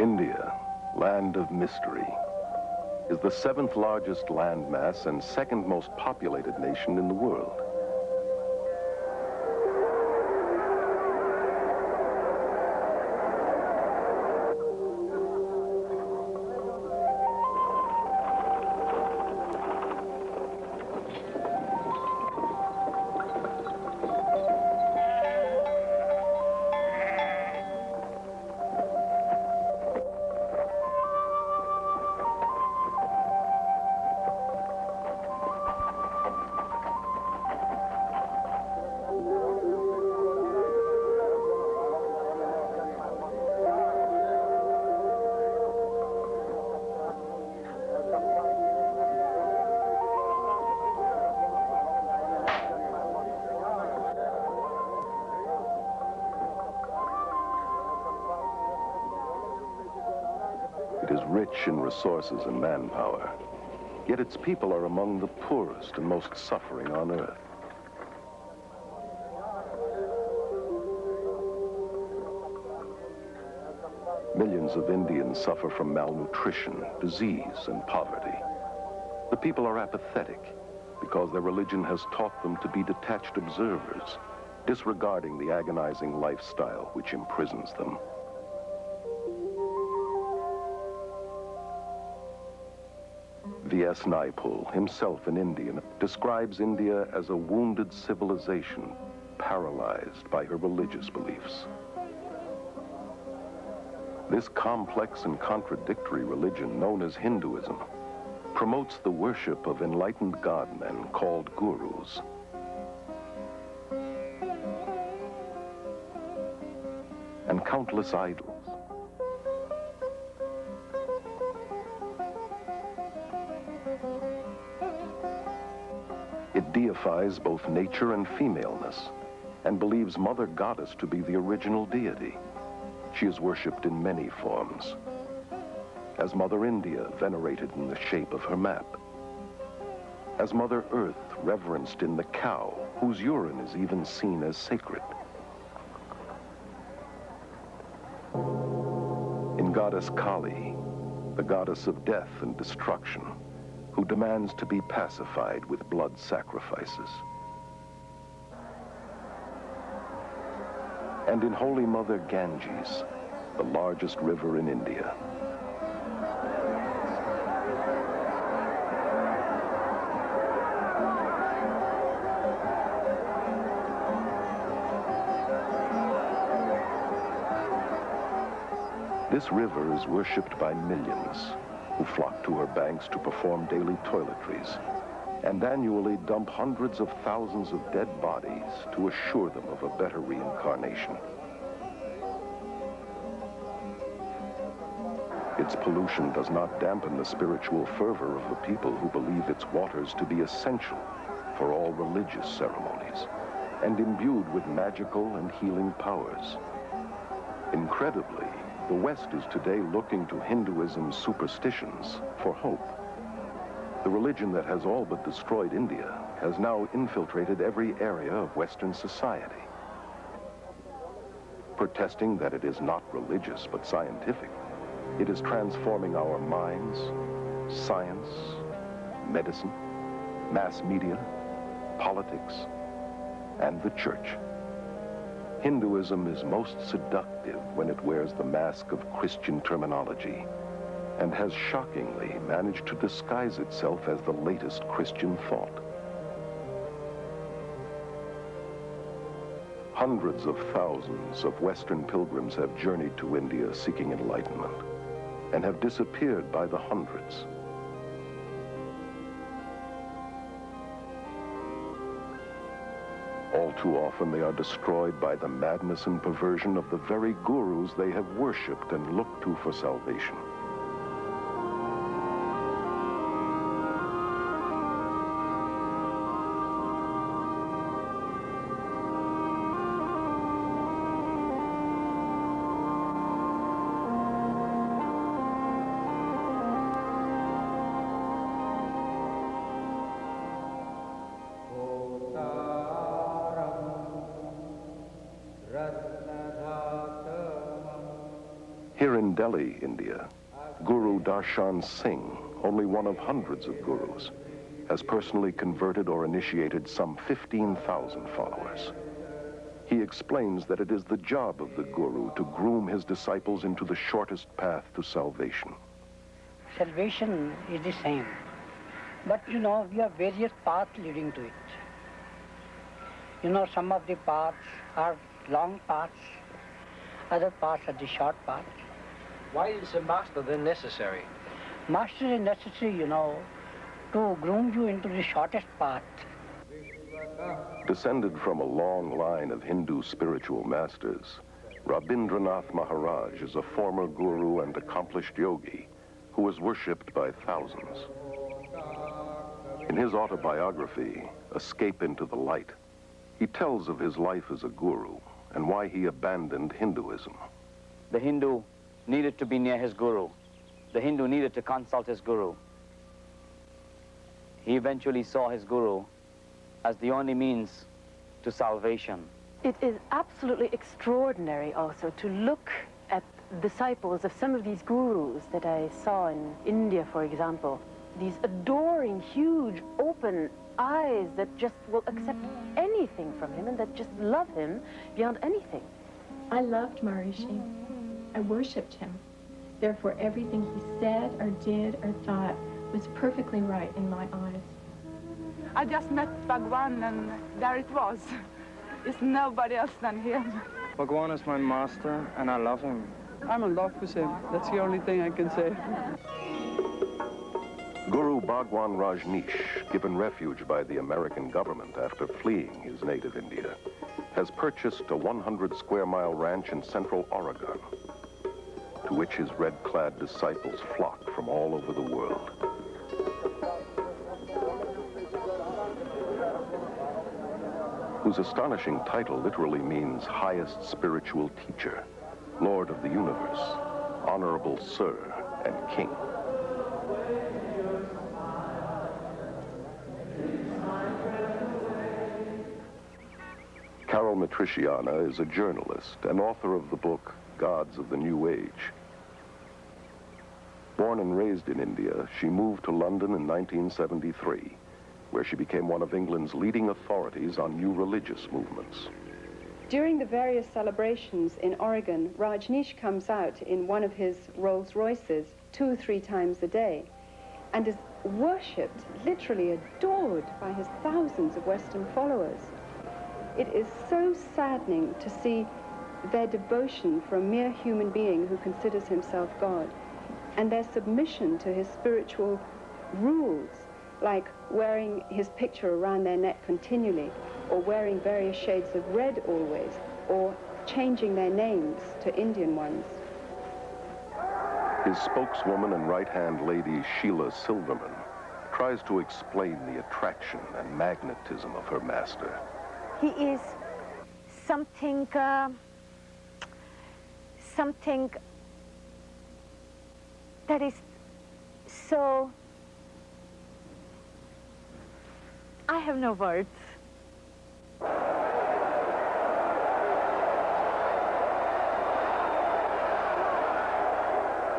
India, land of mystery, is the seventh largest landmass and second most populated nation in the world. It is rich in resources and manpower, yet its people are among the poorest and most suffering on earth. Millions of Indians suffer from malnutrition, disease, and poverty. The people are apathetic because their religion has taught them to be detached observers, disregarding the agonizing lifestyle which imprisons them. V.S. Naipaul, himself an Indian, describes India as a wounded civilization, paralyzed by her religious beliefs. This complex and contradictory religion, known as Hinduism, promotes the worship of enlightened godmen called gurus. And countless idols. It deifies both nature and femaleness, and believes Mother Goddess to be the original deity. She is worshipped in many forms, as Mother India, venerated in the shape of her map, as Mother Earth, reverenced in the cow, whose urine is even seen as sacred. In Goddess Kali, the goddess of death and destruction, who demands to be pacified with blood sacrifices. And in Holy Mother Ganges, the largest river in India. This river is worshipped by millions who flock to her banks to perform daily toiletries and annually dump hundreds of thousands of dead bodies to assure them of a better reincarnation. Its pollution does not dampen the spiritual fervor of the people who believe its waters to be essential for all religious ceremonies and imbued with magical and healing powers. Incredibly, the West is today looking to Hinduism's superstitions for hope. The religion that has all but destroyed India has now infiltrated every area of Western society. Protesting that it is not religious but scientific, it is transforming our minds, science, medicine, mass media, politics, and the church. Hinduism is most seductive when it wears the mask of Christian terminology and has shockingly managed to disguise itself as the latest Christian thought. Hundreds of thousands of Western pilgrims have journeyed to India seeking enlightenment and have disappeared by the hundreds. All too often they are destroyed by the madness and perversion of the very gurus they have worshipped and looked to for salvation. Here in In Delhi, India, Guru Darshan Singh, only one of hundreds of gurus, has personally converted or initiated some 15,000 followers. He explains that it is the job of the guru to groom his disciples into the shortest path to salvation. Salvation is the same, but you know, we have various paths leading to it. You know, some of the paths are long paths, other paths are the short paths. Why is a master then necessary? Master is necessary, you know, to groom you into the shortest path. Descended from a long line of Hindu spiritual masters, Rabindranath Maharaj is a former guru and accomplished yogi who was worshipped by thousands. In his autobiography, Escape into the Light, he tells of his life as a guru and why he abandoned Hinduism. The Hindu needed to be near his guru. The Hindu needed to consult his guru. He eventually saw his guru as the only means to salvation. It is absolutely extraordinary also to look at disciples of some of these gurus that I saw in India, for example. These adoring, huge, open eyes that just will accept anything from him and that just love him beyond anything. I loved Maharishi. I worshipped him. Therefore, everything he said or did or thought was perfectly right in my eyes. I just met Bhagwan and there it was. It's nobody else than him. Bhagwan is my master and I love him. I'm in love with him. That's the only thing I can say. Guru Bhagwan Rajneesh, given refuge by the American government after fleeing his native India, has purchased a 100-square-mile ranch in central Oregon, to which his red-clad disciples flock from all over the world. Whose astonishing title literally means highest spiritual teacher, Lord of the universe, Honorable Sir and King. Carol Matriciana is a journalist and author of the book Gods of the New Age. Born and raised in India, she moved to London in 1973, where she became one of England's leading authorities on new religious movements. During the various celebrations in Oregon, Rajneesh comes out in one of his Rolls Royces 2 or 3 times a day and is worshipped, literally adored by his thousands of Western followers. It is so saddening to see their devotion for a mere human being who considers himself God, and their submission to his spiritual rules, like wearing his picture around their neck continually, or wearing various shades of red always, or changing their names to Indian ones. His spokeswoman and right-hand lady, Sheila Silverman, tries to explain the attraction and magnetism of her master. He is something that is so... I have no words.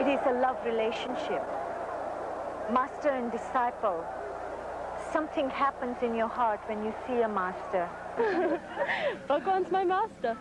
It is a love relationship, master and disciple. Something happens in your heart when you see a master. Bhagwan's my master.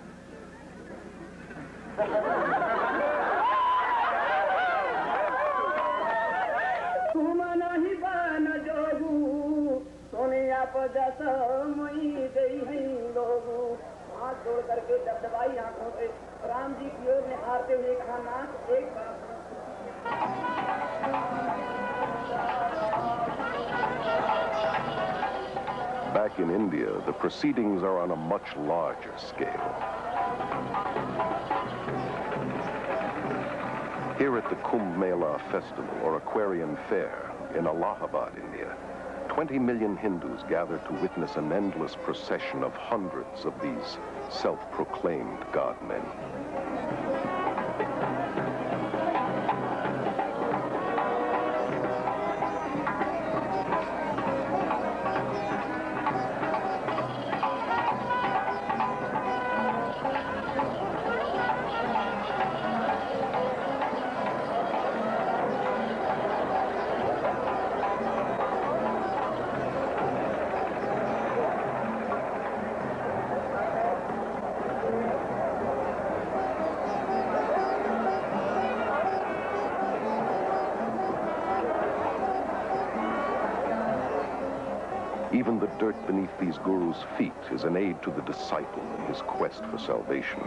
Back in India, the proceedings are on a much larger scale. Here at the Kumbh Mela Festival, or Aquarian Fair, in Allahabad, India, 20 million Hindus gather to witness an endless procession of hundreds of these self-proclaimed God-men. Even the dirt beneath these gurus' feet is an aid to the disciple in his quest for salvation.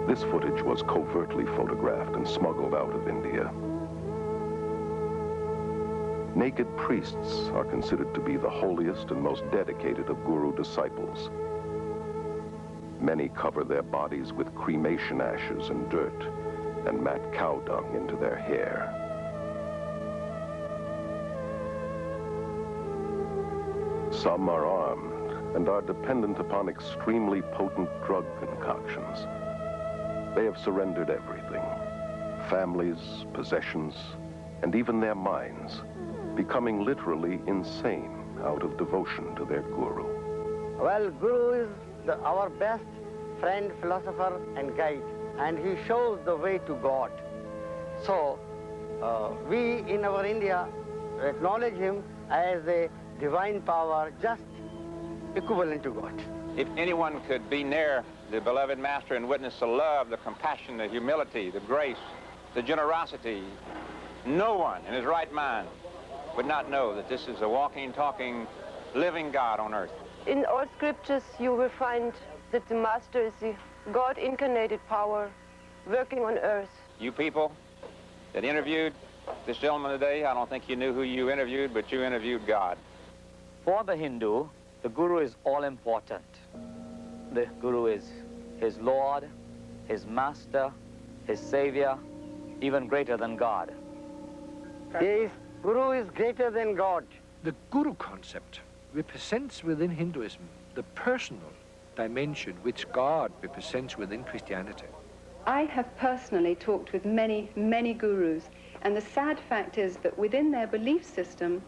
This footage was covertly photographed and smuggled out of India. Naked priests are considered to be the holiest and most dedicated of guru disciples. Many cover their bodies with cremation ashes and dirt and mat cow dung into their hair. Some are armed and are dependent upon extremely potent drug concoctions. They have surrendered everything, families, possessions, and even their minds, becoming literally insane out of devotion to their guru. Well, Guru is our best friend, philosopher, and guide, and he shows the way to God. So, we in our India acknowledge him as a divine power, just equivalent to God. If anyone could be near the beloved Master and witness the love, the compassion, the humility, the grace, the generosity, no one in his right mind would not know that this is a walking, talking, living God on earth. In all scriptures you will find that the Master is the God-incarnated power working on earth. You people that interviewed this gentleman today, I don't think you knew who you interviewed, but you interviewed God. For the Hindu, the guru is all important. The guru is his Lord, his Master, his Savior, even greater than God. Yes, Guru is greater than God. The Guru concept represents within Hinduism the personal dimension which God represents within Christianity. I have personally talked with many, many gurus, and the sad fact is that within their belief system,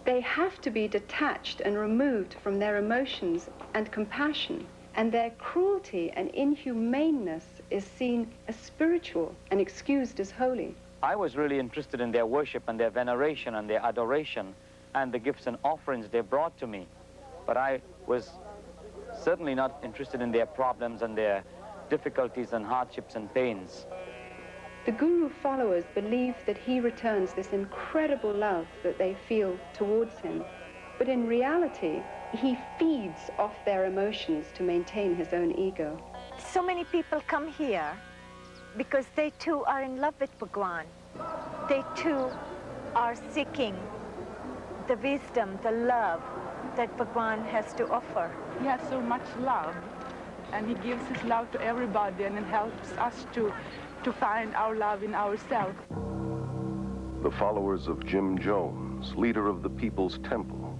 they have to be detached and removed from their emotions and compassion, and their cruelty and inhumaneness is seen as spiritual and excused as holy. I was really interested in their worship and their veneration and their adoration and the gifts and offerings they brought to me. But I was certainly not interested in their problems and their difficulties and hardships and pains. The Guru followers believe that he returns this incredible love that they feel towards him. But in reality, he feeds off their emotions to maintain his own ego. So many people come here because they too are in love with Bhagwan. They too are seeking the wisdom, the love that Bhagwan has to offer. He has so much love, and he gives his love to everybody, and it helps us to find our love in ourselves. The followers of Jim Jones, leader of the People's Temple,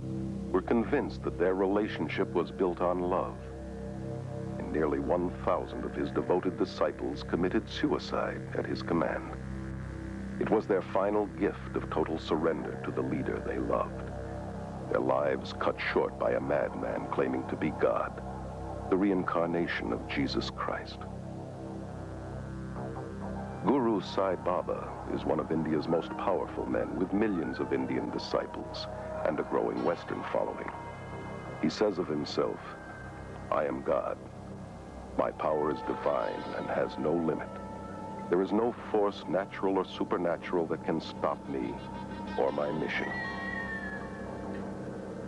were convinced that their relationship was built on love. And nearly 1,000 of his devoted disciples committed suicide at his command. It was their final gift of total surrender to the leader they loved. Their lives cut short by a madman claiming to be God, the reincarnation of Jesus Christ. Guru Sai Baba is one of India's most powerful men with millions of Indian disciples and a growing Western following. He says of himself, "I am God. My power is divine and has no limit. There is no force, natural or supernatural, that can stop me or my mission."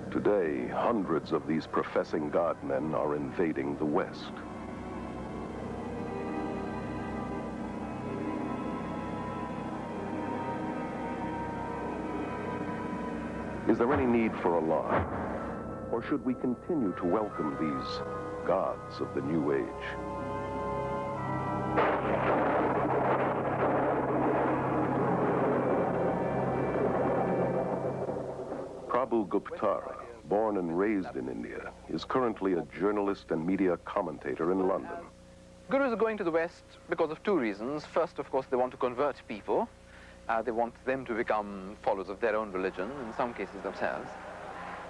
Today, hundreds of these professing God men are invading the West. Is there any need for alarm? Or should we continue to welcome these gods of the New Age? Prabhu Guptara, born and raised in India, is currently a journalist and media commentator in London. Gurus are going to the West because of two reasons. First, of course, they want to convert people. They want them to become followers of their own religion, in some cases themselves.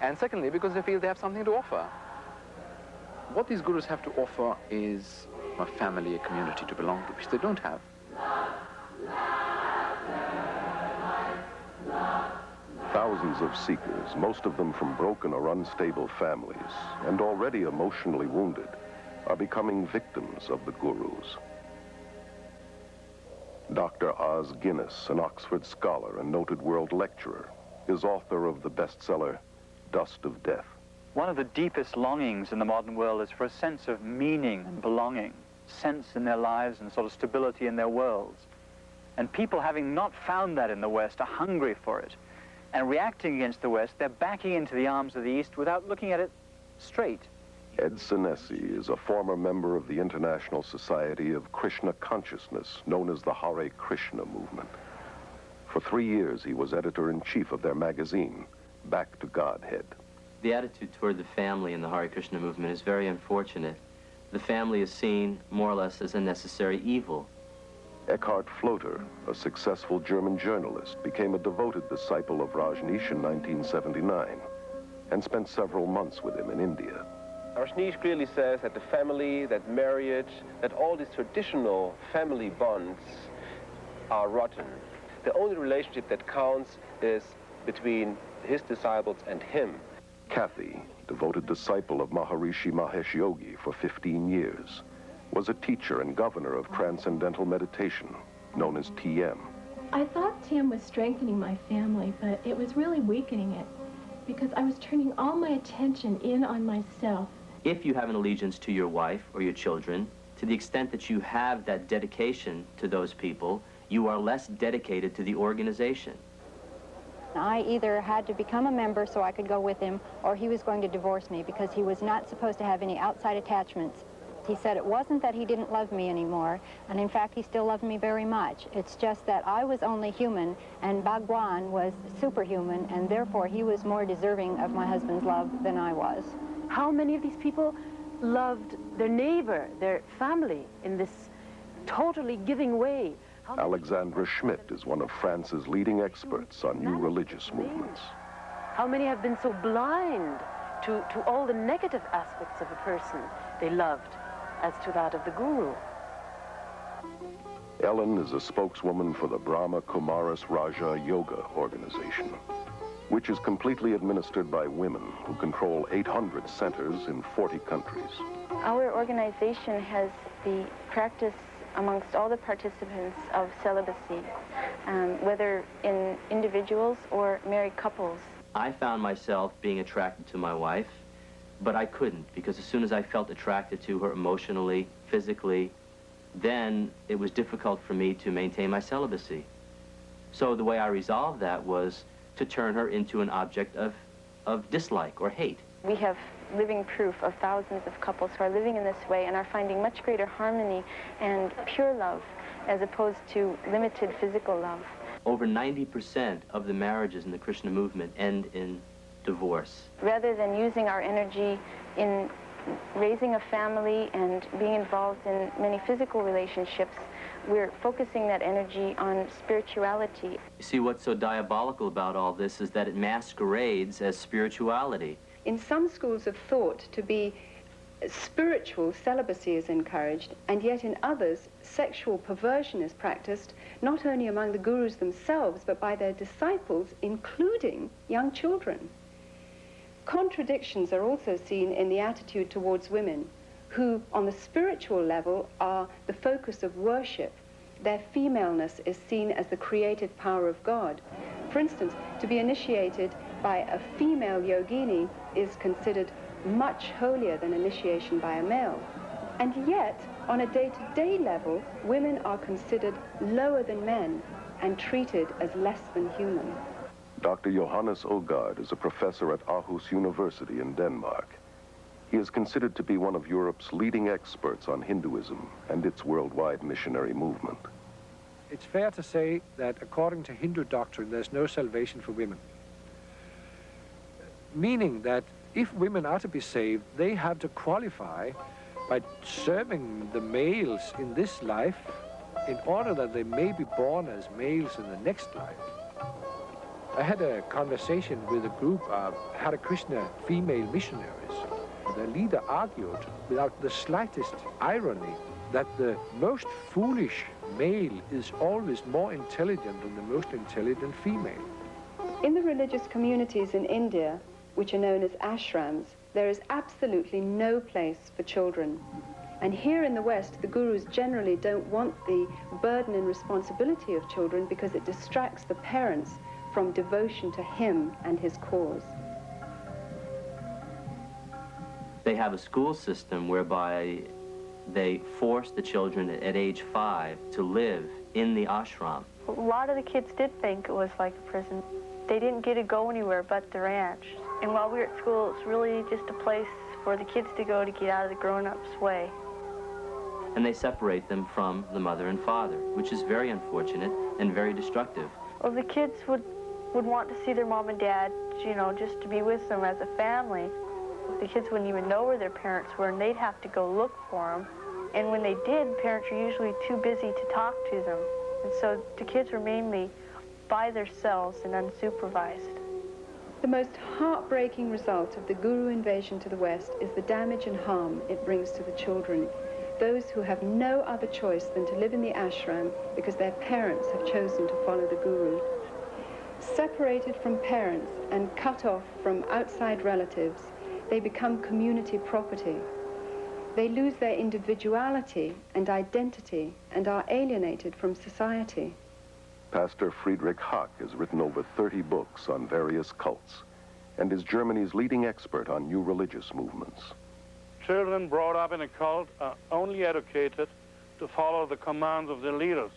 And secondly, because they feel they have something to offer. What these gurus have to offer is a family, a community to belong to, which they don't have. Thousands of seekers, most of them from broken or unstable families, and already emotionally wounded, are becoming victims of the gurus. Dr. Os Guinness, an Oxford scholar and noted world lecturer, is author of the bestseller, Dust of Death. One of the deepest longings in the modern world is for a sense of meaning and belonging, sense in their lives and sort of stability in their worlds. And people, having not found that in the West, are hungry for it. And reacting against the West, they're backing into the arms of the East without looking at it straight. Ed Senesi is a former member of the International Society of Krishna Consciousness, known as the Hare Krishna movement. For 3 years, he was editor-in-chief of their magazine, Back to Godhead. The attitude toward the family in the Hare Krishna movement is very unfortunate. The family is seen more or less as a necessary evil. Eckhart Floater, a successful German journalist, became a devoted disciple of Rajneesh in 1979 and spent several months with him in India. Rajneesh clearly says that the family, that marriage, that all these traditional family bonds are rotten. The only relationship that counts is between his disciples and him. Kathy, devoted disciple of Maharishi Mahesh Yogi for 15 years, was a teacher and governor of Transcendental Meditation, known as TM. I thought Tim was strengthening my family, but it was really weakening it because I was turning all my attention in on myself. If you have an allegiance to your wife or your children, to the extent that you have that dedication to those people, you are less dedicated to the organization. I either had to become a member so I could go with him, or he was going to divorce me because he was not supposed to have any outside attachments. He said it wasn't that he didn't love me anymore, and in fact he still loved me very much. It's just that I was only human and Bhagwan was superhuman, and therefore he was more deserving of my husband's love than I was. How many of these people loved their neighbor, their family, in this totally giving way? Alexandra Schmidt is one of France's leading experts on new religious movements. How many have been so blind to all the negative aspects of a person they loved as to that of the guru? Ellen is a spokeswoman for the Brahma Kumaris Raja Yoga organization, which is completely administered by women who control 800 centers in 40 countries. Our organization has the practice amongst all the participants of celibacy, whether in individuals or married couples. I found myself being attracted to my wife, but I couldn't, because as soon as I felt attracted to her emotionally, physically, then it was difficult for me to maintain my celibacy. So the way I resolved that was to turn her into an object of dislike or hate. We have living proof of thousands of couples who are living in this way and are finding much greater harmony and pure love as opposed to limited physical love. Over 90% of the marriages in the Krishna movement end in divorce. Rather than using our energy in raising a family and being involved in many physical relationships, we're focusing that energy on spirituality. You see, what's so diabolical about all this is that it masquerades as spirituality. In some schools of thought, to be spiritual, celibacy is encouraged, and yet in others, sexual perversion is practiced, not only among the gurus themselves, but by their disciples, including young children. Contradictions are also seen in the attitude towards women, who, on the spiritual level, are the focus of worship. Their femaleness is seen as the creative power of God. For instance, to be initiated by a female yogini is considered much holier than initiation by a male. And yet, on a day-to-day level, women are considered lower than men and treated as less than human. Dr. Johannes Ogard is a professor at Aarhus University in Denmark. He is considered to be one of Europe's leading experts on Hinduism and its worldwide missionary movement. It's fair to say that according to Hindu doctrine, there's no salvation for women. Meaning that if women are to be saved, they have to qualify by serving the males in this life in order that they may be born as males in the next life. I had a conversation with a group of Hare Krishna female missionaries. The leader argued, without the slightest irony, that the most foolish male is always more intelligent than the most intelligent female. In the religious communities in India, which are known as ashrams, there is absolutely no place for children. And here in the West, the gurus generally don't want the burden and responsibility of children because it distracts the parents from devotion to him and his cause. They have a school system whereby they force the children at age 5 to live in the ashram. A lot of the kids did think it was like a prison. They didn't get to go anywhere but the ranch. And while we were at school, it's really just a place for the kids to go to get out of the grown-ups' way. And they separate them from the mother and father, which is very unfortunate and very destructive. Well, the kids would want to see their mom and dad, you know, just to be with them as a family. The kids wouldn't even know where their parents were, and they'd have to go look for them. And when they did, parents were usually too busy to talk to them. And so the kids were mainly by themselves and unsupervised. The most heartbreaking result of the guru invasion to the West is the damage and harm it brings to the children, those who have no other choice than to live in the ashram because their parents have chosen to follow the guru. Separated from parents and cut off from outside relatives, they become community property. They lose their individuality and identity and are alienated from society. Pastor Friedrich Hack has written over 30 books on various cults and is Germany's leading expert on new religious movements. Children brought up in a cult are only educated to follow the commands of their leaders.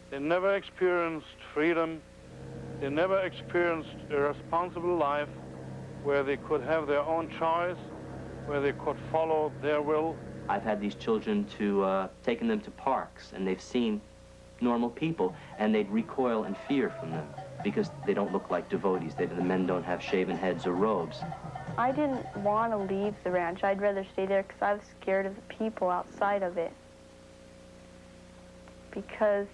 They never experienced freedom. They never experienced a responsible life where they could have their own choice, where they could follow their will. I've had these children taken them to parks, and they've seen normal people, and they'd recoil in fear from them because they don't look like devotees. The men don't have shaven heads or robes. I didn't want to leave the ranch. I'd rather stay there because I was scared of the people outside of it. Because,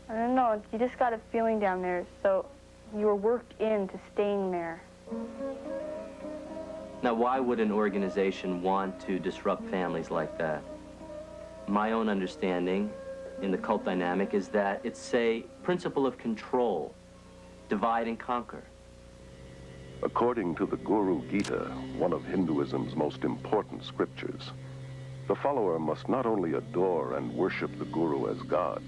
I don't know, you just got a feeling down there, so you were worked into staying there. Now, why would an organization want to disrupt families like that? My own understanding in the cult dynamic is that it's a principle of control, divide and conquer. According to the Guru Gita, one of Hinduism's most important scriptures, the follower must not only adore and worship the Guru as God,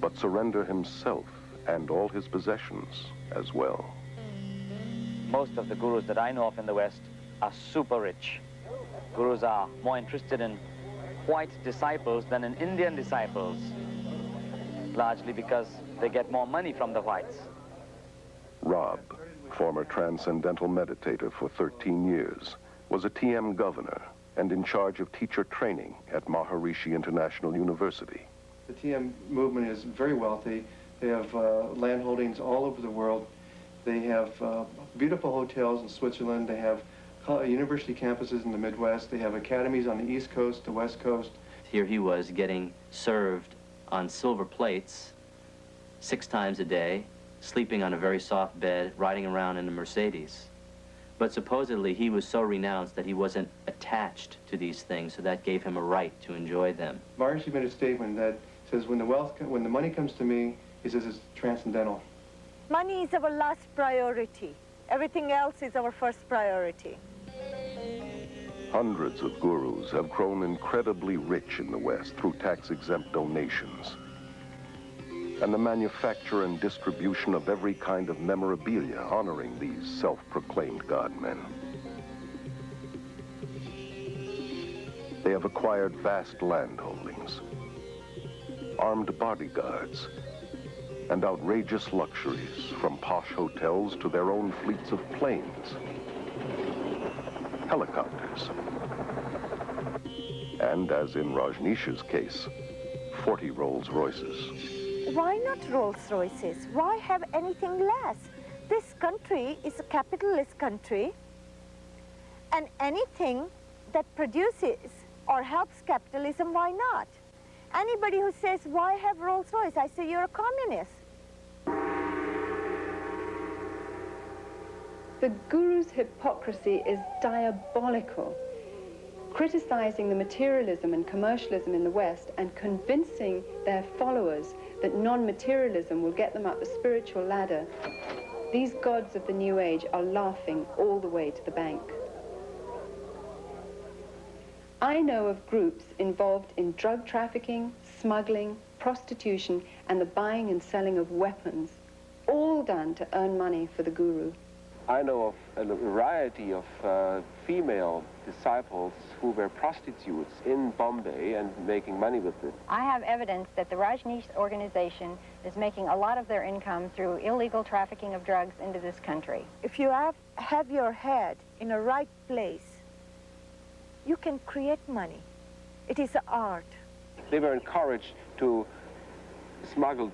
but surrender himself and all his possessions as well. Most of the gurus that I know of in the West are super rich. Gurus are more interested in white disciples than in Indian disciples, largely because they get more money from the whites. Rob, former transcendental meditator for 13 years, was a TM governor and in charge of teacher training at Maharishi International University. The TM movement is very wealthy. They have land holdings all over the world. They have beautiful hotels in Switzerland. They have university campuses in the Midwest. They have academies on the East Coast, the West Coast. Here he was getting served on silver plates 6 times a day, sleeping on a very soft bed, riding around in a Mercedes. But supposedly he was so renounced that he wasn't attached to these things, so that gave him a right to enjoy them. Maharishi made a statement that says, when the money comes to me, he says it's transcendental. Money is our last priority. Everything else is our first priority. Hundreds of gurus have grown incredibly rich in the West through tax-exempt donations and the manufacture and distribution of every kind of memorabilia honoring these self-proclaimed God-men. They have acquired vast land holdings, armed bodyguards, and outrageous luxuries, from posh hotels to their own fleets of planes, helicopters, and, as in Rajneesh's case, 40 Rolls-Royces. Why not Rolls-Royces? Why have anything less? This country is a capitalist country, and anything that produces or helps capitalism, why not? Anybody who says, why have Rolls-Royce? I say, you're a communist. The guru's hypocrisy is diabolical, criticizing the materialism and commercialism in the West and convincing their followers that non-materialism will get them up the spiritual ladder. These gods of the New Age are laughing all the way to the bank. I know of groups involved in drug trafficking, smuggling, prostitution, and the buying and selling of weapons, all done to earn money for the guru. I know of a variety of female disciples who were prostitutes in Bombay and making money with it. I have evidence that the Rajneesh organization is making a lot of their income through illegal trafficking of drugs into this country. If you have your head in a right place, you can create money. It is an art. They were encouraged to smuggle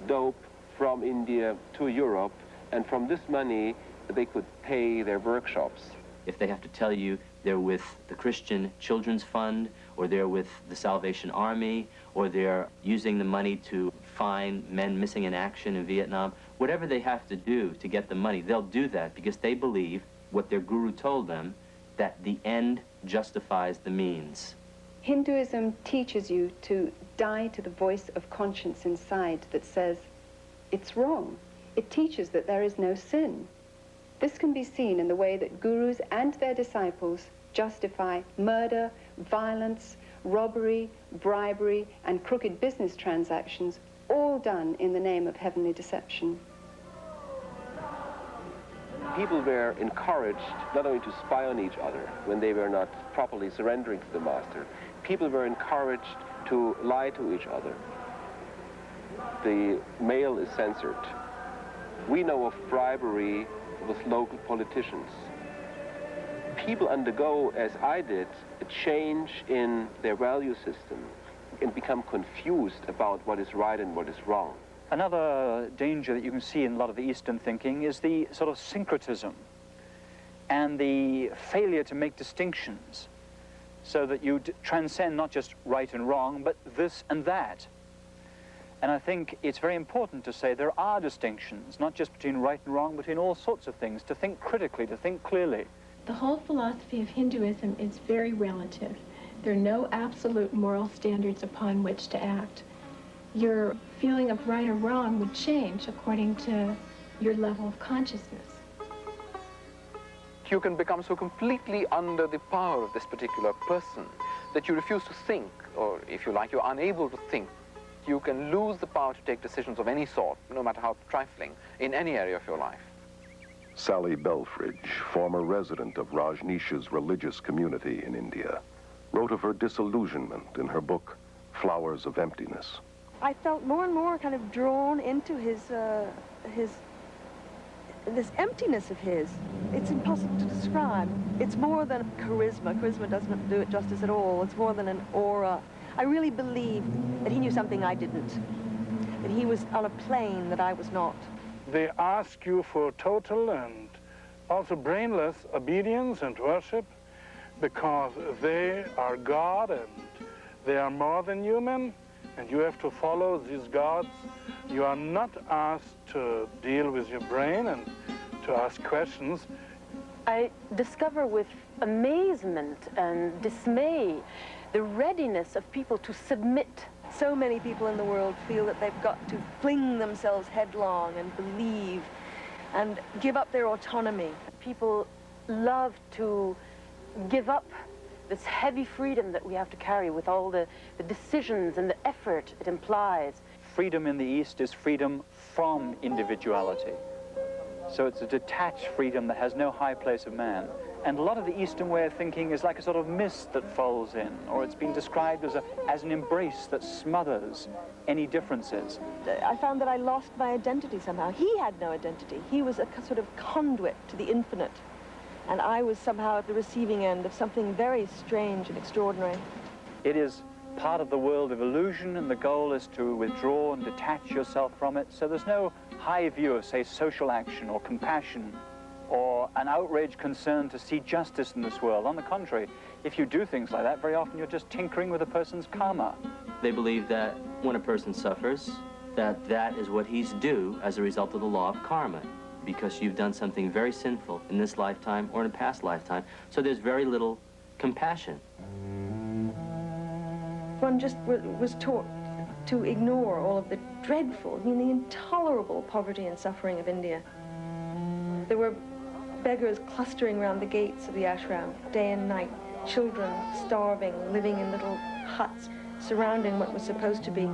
dope from India to Europe, and from this money they could pay their workshops. If they have to tell you they're with the Christian Children's Fund, or they're with the Salvation Army, or they're using the money to find men missing in action in Vietnam, whatever they have to do to get the money, they'll do that because they believe what their guru told them, that the end justifies the means. Hinduism teaches you to die to the voice of conscience inside that says, it's wrong. It teaches that there is no sin. This can be seen in the way that gurus and their disciples justify murder, violence, robbery, bribery, and crooked business transactions, all done in the name of heavenly deception. People were encouraged not only to spy on each other when they were not properly surrendering to the master, people were encouraged to lie to each other. The mail is censored. We know of bribery with local politicians. People undergo, as I did, a change in their value system and become confused about what is right and what is wrong. Another danger that you can see in a lot of the Eastern thinking is the sort of syncretism and the failure to make distinctions so that you transcend not just right and wrong, but this and that. And I think it's very important to say there are distinctions, not just between right and wrong, but between all sorts of things, to think critically, to think clearly. The whole philosophy of Hinduism is very relative. There are no absolute moral standards upon which to act. Your feeling of right or wrong would change according to your level of consciousness. You can become so completely under the power of this particular person that you refuse to think, or if you like, you're unable to think. You can lose the power to take decisions of any sort, no matter how trifling, in any area of your life. Sally Belfridge, former resident of Rajneesh's religious community in India, wrote of her disillusionment in her book, Flowers of Emptiness. I felt more and more kind of drawn into this emptiness of his. It's impossible to describe. It's more than charisma. Charisma doesn't do it justice at all. It's more than an aura. I really believed that he knew something I didn't, that he was on a plane that I was not. They ask you for total and also brainless obedience and worship because they are God and they are more than human, and you have to follow these gods. You are not asked to deal with your brain and to ask questions. I discover with amazement and dismay the readiness of people to submit. So many people in the world feel that they've got to fling themselves headlong and believe and give up their autonomy. People love to give up this heavy freedom that we have to carry with all the decisions and the effort it implies. Freedom in the East is freedom from individuality. So it's a detached freedom that has no high place of man. And a lot of the Eastern way of thinking is like a sort of mist that folds in, or it's been described as an embrace that smothers any differences. I found that I lost my identity somehow. He had no identity. He was a sort of conduit to the infinite. And I was somehow at the receiving end of something very strange and extraordinary. It is part of the world of illusion, and the goal is to withdraw and detach yourself from it. So there's no high view of, say, social action or compassion or an outraged concern to see justice in this world. On the contrary, if you do things like that, very often you're just tinkering with a person's karma. They believe that when a person suffers, that is what he's due as a result of the law of karma, because you've done something very sinful in this lifetime or in a past lifetime. So there's very little compassion. One just was taught to ignore all of the dreadful, the intolerable poverty and suffering of India. There were beggars clustering around the gates of the ashram day and night, children starving, living in little huts, surrounding what was supposed to be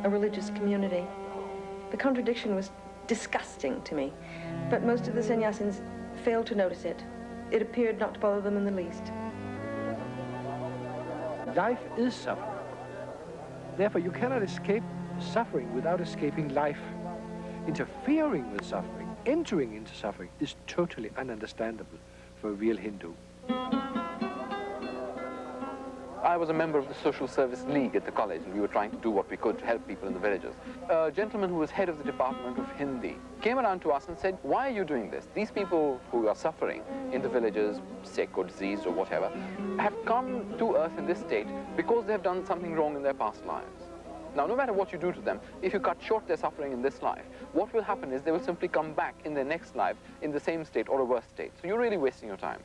a religious community. The contradiction was disgusting to me, but most of the sannyasins failed to notice it. It appeared not to bother them in the least. Life is suffering. Therefore, you cannot escape suffering without escaping life. Interfering with suffering, entering into suffering, is totally ununderstandable for a real Hindu. I was a member of the Social Service League at the college, and we were trying to do what we could to help people in the villages. A gentleman who was head of the Department of Hindi came around to us and said, why are you doing this? These people who are suffering in the villages, sick or diseased or whatever, have come to earth in this state because they have done something wrong in their past lives. Now, no matter what you do to them, if you cut short their suffering in this life, what will happen is they will simply come back in their next life in the same state or a worse state. So you're really wasting your time.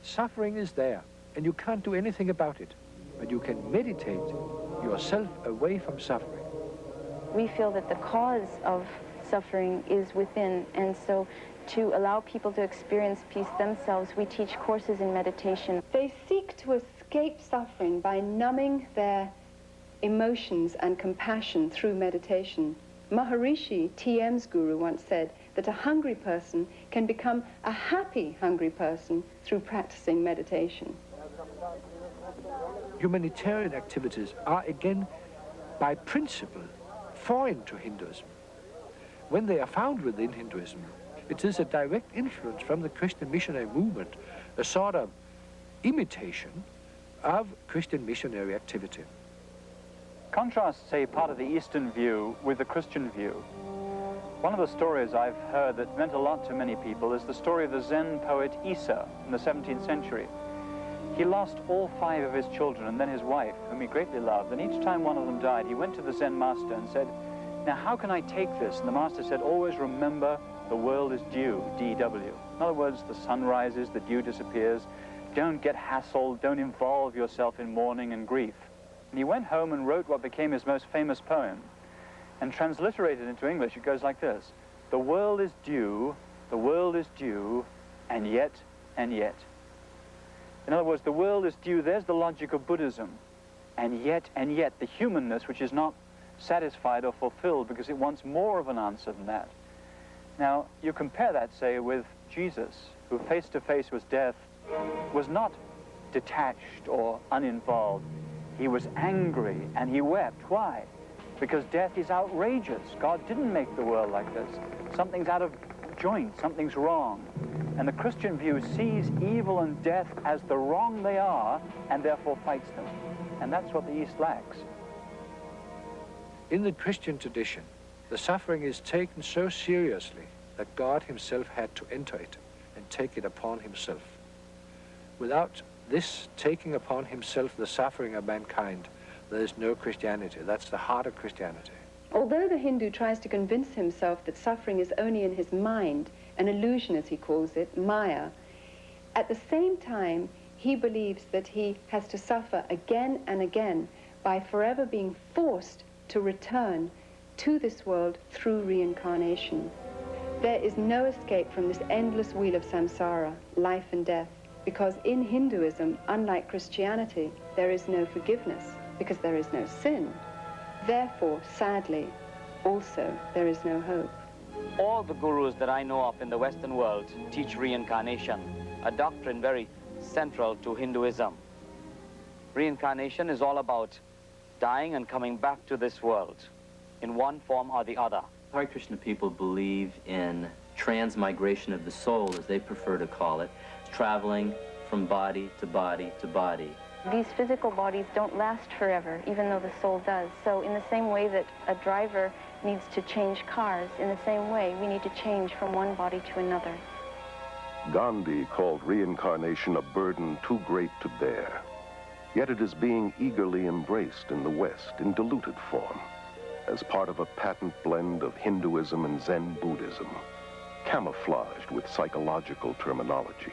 Suffering is there, and you can't do anything about it. But you can meditate yourself away from suffering. We feel that the cause of suffering is within, and so to allow people to experience peace themselves, we teach courses in meditation. They seek to escape suffering by numbing their emotions and compassion through meditation. Maharishi, TM's guru, once said that a hungry person can become a happy hungry person through practicing meditation. Humanitarian activities are, again, by principle, foreign to Hinduism. When they are found within Hinduism, it is a direct influence from the Christian missionary movement, a sort of imitation of Christian missionary activity. Contrast, say, part of the Eastern view with the Christian view. One of the stories I've heard that meant a lot to many people is the story of the Zen poet Issa in the 17th century. He lost all 5 of his children and then his wife, whom he greatly loved, and each time one of them died, he went to the Zen master and said, now how can I take this? And the master said, always remember the world is dew, D-W. In other words, the sun rises, the dew disappears. Don't get hassled, don't involve yourself in mourning and grief. And he went home and wrote what became his most famous poem. And transliterated into English, it goes like this: the world is dew, and yet, and yet. In other words, the world is dew, there's the logic of Buddhism. And yet, the humanness which is not satisfied or fulfilled because it wants more of an answer than that. Now, you compare that, say, with Jesus, who face to face with death was not detached or uninvolved. He was angry and he wept. Why? Because death is outrageous. God didn't make the world like this. Something's out of joint, something's wrong. And the Christian view sees evil and death as the wrong they are and therefore fights them. And that's what the East lacks. In the Christian tradition, the suffering is taken so seriously that God himself had to enter it and take it upon himself. Without this taking upon himself the suffering of mankind, there is no Christianity. That's the heart of Christianity. Although the Hindu tries to convince himself that suffering is only in his mind, an illusion as he calls it, Maya, at the same time he believes that he has to suffer again and again by forever being forced to return to this world through reincarnation. There is no escape from this endless wheel of samsara, life and death, because in Hinduism, unlike Christianity, there is no forgiveness, because there is no sin. Therefore, sadly, also, there is no hope. All the gurus that I know of in the Western world teach reincarnation, a doctrine very central to Hinduism. Reincarnation is all about dying and coming back to this world in one form or the other. Hare Krishna people believe in transmigration of the soul, as they prefer to call it, traveling from body to body to body. These physical bodies don't last forever, even though the soul does. So in the same way that a driver needs to change cars, in the same way we need to change from one body to another. Gandhi called reincarnation a burden too great to bear. Yet it is being eagerly embraced in the West in diluted form, as part of a patent blend of Hinduism and Zen Buddhism, camouflaged with psychological terminology.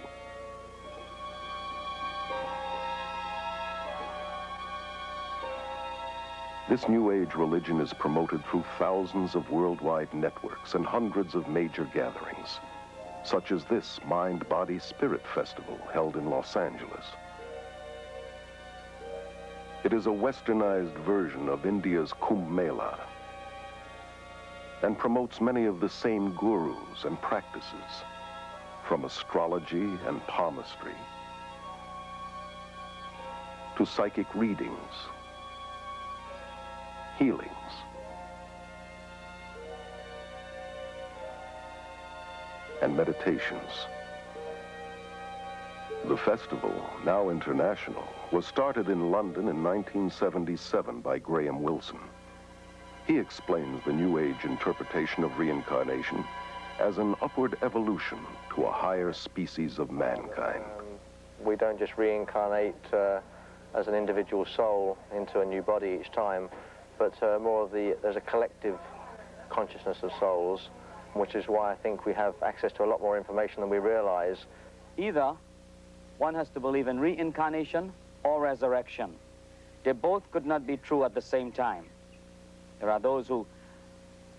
This New Age religion is promoted through thousands of worldwide networks and hundreds of major gatherings, such as this Mind, Body, Spirit Festival held in Los Angeles. It is a westernized version of India's Kumbh Mela and promotes many of the same gurus and practices, from astrology and palmistry to psychic readings, healings, and meditations. The festival, now international, was started in London in 1977 by Graham Wilson. He explains the New Age interpretation of reincarnation as an upward evolution to a higher species of mankind. We don't just reincarnate as an individual soul into a new body each time, but more of there's a collective consciousness of souls, which is why I think we have access to a lot more information than we realize. Either one has to believe in reincarnation or resurrection. They both could not be true at the same time. There are those who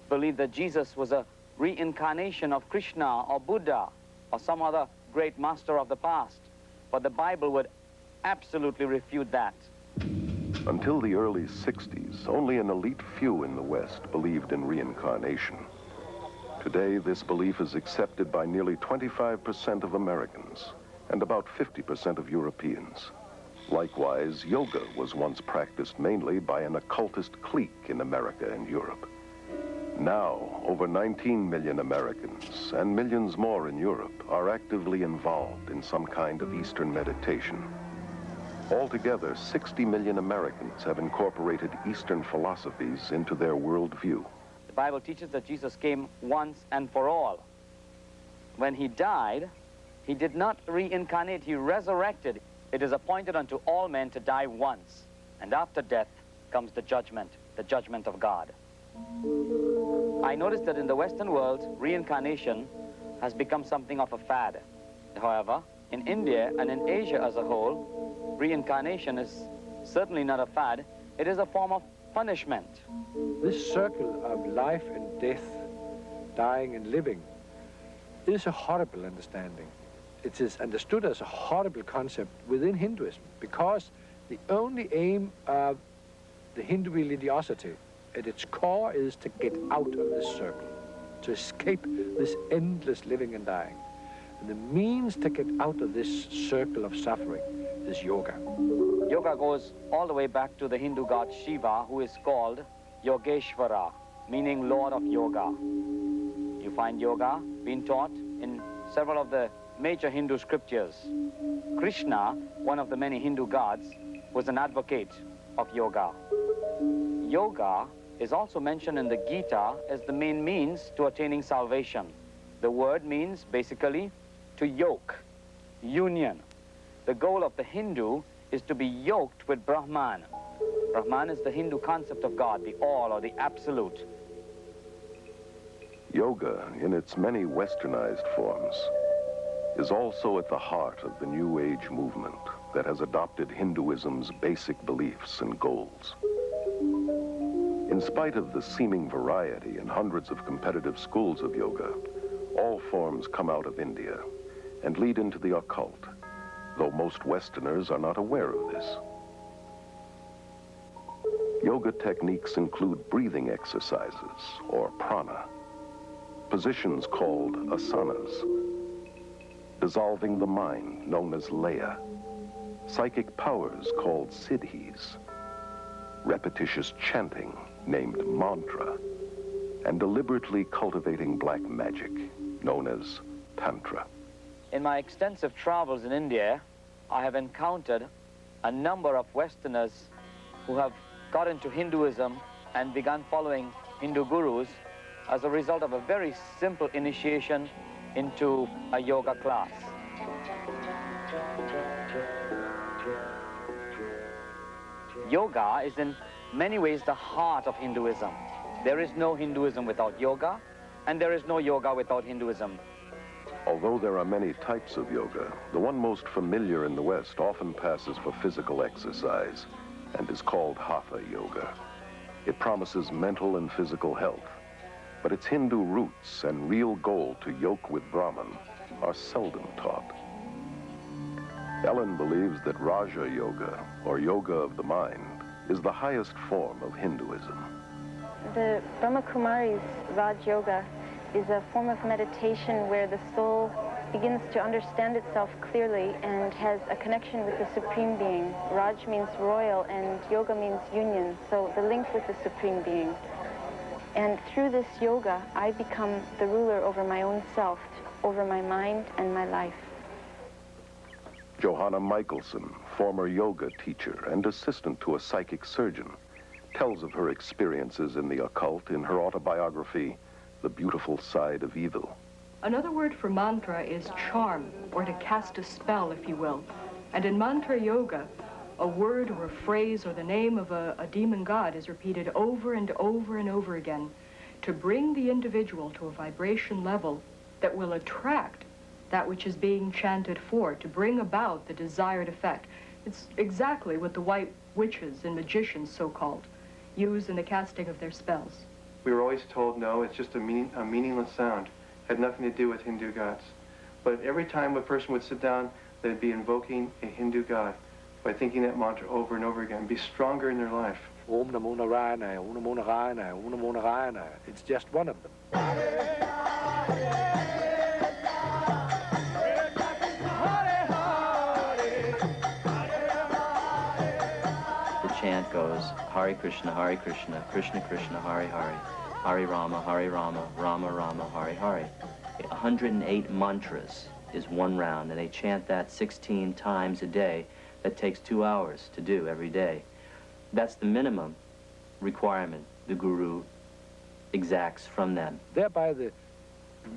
believe that Jesus was a reincarnation of Krishna or Buddha or some other great master of the past, but the Bible would absolutely refute that. Until the early 60s, only an elite few in the West believed in reincarnation. Today, this belief is accepted by nearly 25% of Americans and about 50% of Europeans. Likewise, yoga was once practiced mainly by an occultist clique in America and Europe. Now, over 19 million Americans and millions more in Europe are actively involved in some kind of Eastern meditation. Altogether, 60 million Americans have incorporated Eastern philosophies into their worldview. The Bible teaches that Jesus came once and for all. When he died, he did not reincarnate, he resurrected. It is appointed unto all men to die once, and after death comes the judgment of God. I noticed that in the Western world, reincarnation has become something of a fad. However, in India and in Asia as a whole, reincarnation is certainly not a fad. It is a form of punishment. This circle of life and death, dying and living, is a horrible understanding. It is understood as a horrible concept within Hinduism, because the only aim of the Hindu religiosity at its core is to get out of this circle, to escape this endless living and dying. And the means to get out of this circle of suffering is yoga. Yoga goes all the way back to the Hindu god Shiva, who is called Yogeshvara, meaning Lord of Yoga. You find yoga being taught in several of the major Hindu scriptures. Krishna, one of the many Hindu gods, was an advocate of yoga. Yoga is also mentioned in the Gita as the main means to attaining salvation. The word means basically to yoke, union. The goal of the Hindu is to be yoked with Brahman. Brahman is the Hindu concept of God, the all or the absolute. Yoga, in its many westernized forms, is also at the heart of the New Age movement that has adopted Hinduism's basic beliefs and goals. In spite of the seeming variety and hundreds of competitive schools of yoga, all forms come out of India and lead into the occult, though most Westerners are not aware of this. Yoga techniques include breathing exercises, or prana, positions called asanas, dissolving the mind, known as laya, psychic powers called siddhis, repetitious chanting, named mantra, and deliberately cultivating black magic, known as tantra. In my extensive travels in India, I have encountered a number of Westerners who have got into Hinduism and begun following Hindu gurus as a result of a very simple initiation into a yoga class. Yoga is in many ways the heart of Hinduism. There is no Hinduism without yoga, and there is no yoga without Hinduism. Although there are many types of yoga, the one most familiar in the West often passes for physical exercise and is called Hatha Yoga. It promises mental and physical health, but its Hindu roots and real goal to yoke with Brahman are seldom taught. Ellen believes that Raja Yoga, or yoga of the mind, is the highest form of Hinduism. The Brahma Kumari's Raj Yoga is a form of meditation where the soul begins to understand itself clearly and has a connection with the Supreme Being. Raj means royal and yoga means union, so the link with the Supreme Being. And through this yoga, I become the ruler over my own self, over my mind and my life. Johanna Michelson, former yoga teacher and assistant to a psychic surgeon, tells of her experiences in the occult in her autobiography, The Beautiful Side of Evil. Another word for mantra is charm, or to cast a spell, if you will. And in mantra yoga, a word or a phrase or the name of a demon god is repeated over and over and over again to bring the individual to a vibration level that will attract that which is being chanted for, to bring about the desired effect. It's exactly what the white witches and magicians, so-called, use in the casting of their spells. We were always told, no, it's just a meaningless sound. Had nothing to do with Hindu gods. But every time a person would sit down, they'd be invoking a Hindu god by thinking that mantra over and over again, be stronger in their life. Om Namo Narayana, Om Namo Narayana, Om Namo Narayana. It's just one of them. The chant goes, Hare Krishna, Krishna Krishna, Hare Hare, Hare Rama, Rama Rama, Hare Hare. 108 mantras is one round, and they chant that 16 times a day. That takes 2 hours to do every day. That's the minimum requirement the Guru exacts from them. Thereby the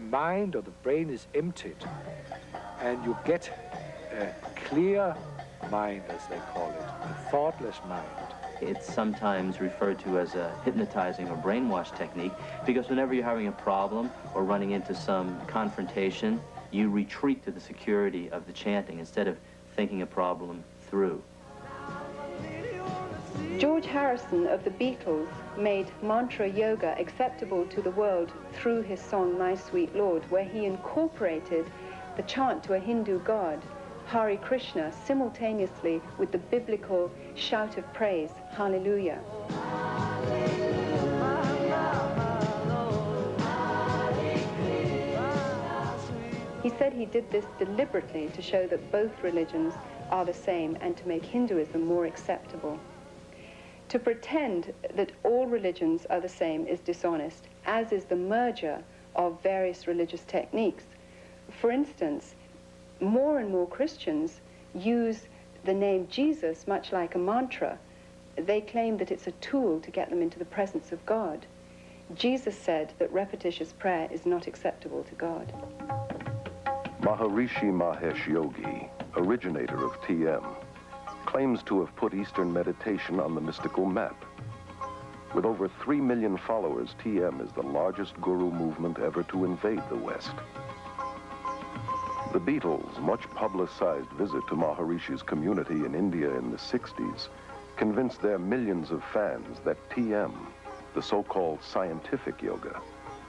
mind or the brain is emptied, and you get a clear mind, as they call it, a thoughtless mind. It's sometimes referred to as a hypnotizing or brainwash technique, because whenever you're having a problem or running into some confrontation, you retreat to the security of the chanting instead of thinking a problem through. George Harrison of the Beatles made mantra yoga acceptable to the world through his song My Sweet Lord, where he incorporated the chant to a Hindu god, Hare Krishna, simultaneously with the biblical shout of praise, Hallelujah. He said he did this deliberately to show that both religions are the same and to make Hinduism more acceptable. To pretend that all religions are the same is dishonest, as is the merger of various religious techniques. For instance, more and more Christians use the name Jesus much like a mantra. They claim that it's a tool to get them into the presence of God. Jesus said that repetitious prayer is not acceptable to God. Maharishi Mahesh Yogi, originator of TM, claims to have put Eastern meditation on the mystical map. With over 3 million followers, TM is the largest guru movement ever to invade the West. The Beatles' much publicized visit to Maharishi's community in India in the 60s convinced their millions of fans that TM, the so-called scientific yoga,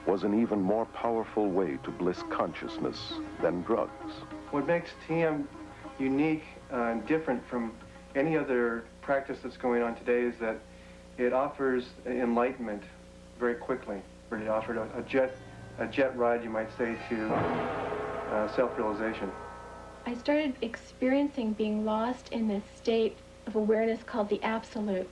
was an even more powerful way to bliss consciousness than drugs. What makes TM unique and different from any other practice that's going on today is that it offers enlightenment very quickly. It offered a jet ride, you might say, to self-realization. I started experiencing being lost in this state of awareness called the Absolute.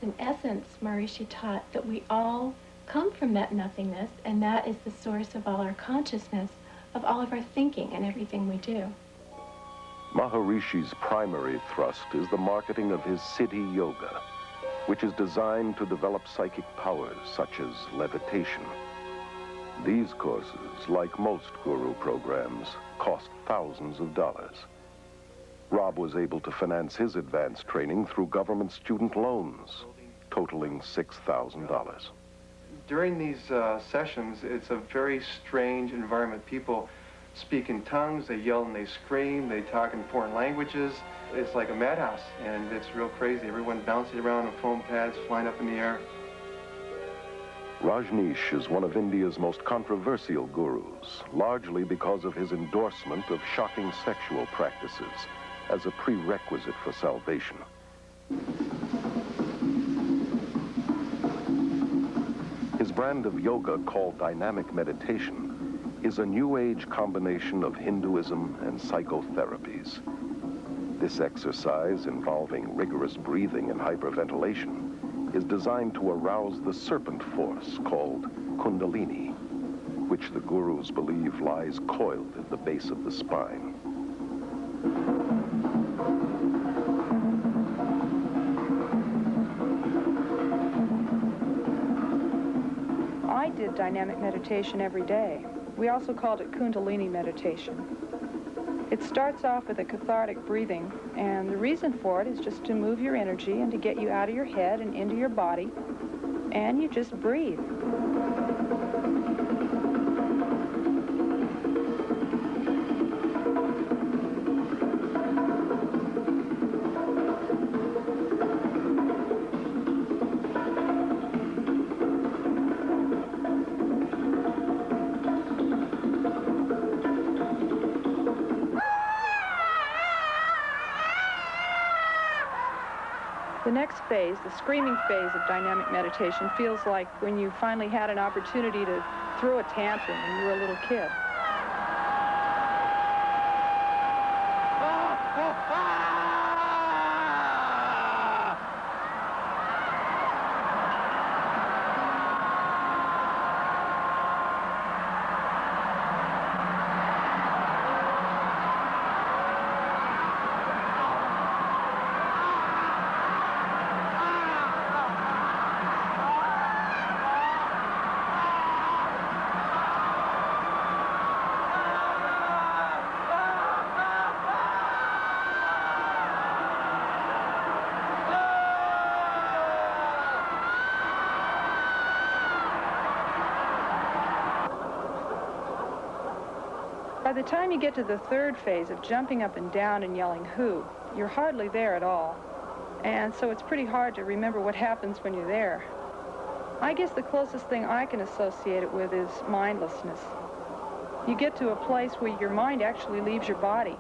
In essence, Maharishi taught that we all come from that nothingness, and that is the source of all our consciousness, of all of our thinking and everything we do. Maharishi's primary thrust is the marketing of his Siddhi Yoga, which is designed to develop psychic powers such as levitation. These courses, like most guru programs, cost thousands of dollars. Rob was able to finance his advanced training through government student loans, totaling $6,000. During these sessions, it's a very strange environment. People speak in tongues, they yell and they scream, they talk in foreign languages. It's like a madhouse, and it's real crazy. Everyone bouncing around on foam pads, flying up in the air. Rajneesh is one of India's most controversial gurus, largely because of his endorsement of shocking sexual practices as a prerequisite for salvation. brand of yoga called dynamic meditation is a New Age combination of Hinduism and psychotherapies. This exercise, involving rigorous breathing and hyperventilation, is designed to arouse the serpent force called Kundalini, which the gurus believe lies coiled at the base of the spine. I did dynamic meditation every day. We also called it Kundalini meditation. It starts off with a cathartic breathing, and the reason for it is just to move your energy and to get you out of your head and into your body, and you just breathe. The next phase, the screaming phase of dynamic meditation, feels like when you finally had an opportunity to throw a tantrum when you were a little kid. By the time you get to the third phase of jumping up and down and yelling "Who," you're hardly there at all. And so it's pretty hard to remember what happens when you're there. I guess the closest thing I can associate it with is mindlessness. You get to a place where your mind actually leaves your body.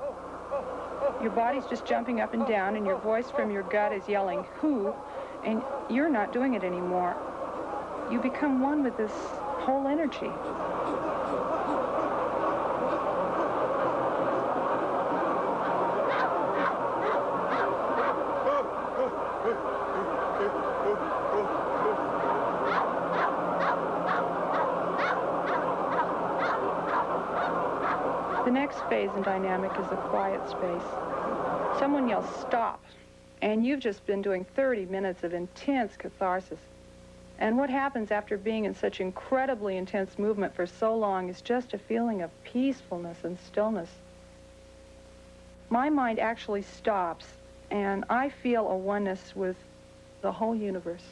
Your body's just jumping up and down, and your voice from your gut is yelling "Who," and you're not doing it anymore. You become one with this whole energy. The next phase in dynamic is the quiet space. Someone yells "Stop," and you've just been doing 30 minutes of intense catharsis. And what happens after being in such incredibly intense movement for so long is just a feeling of peacefulness and stillness. My mind actually stops, and I feel a oneness with the whole universe.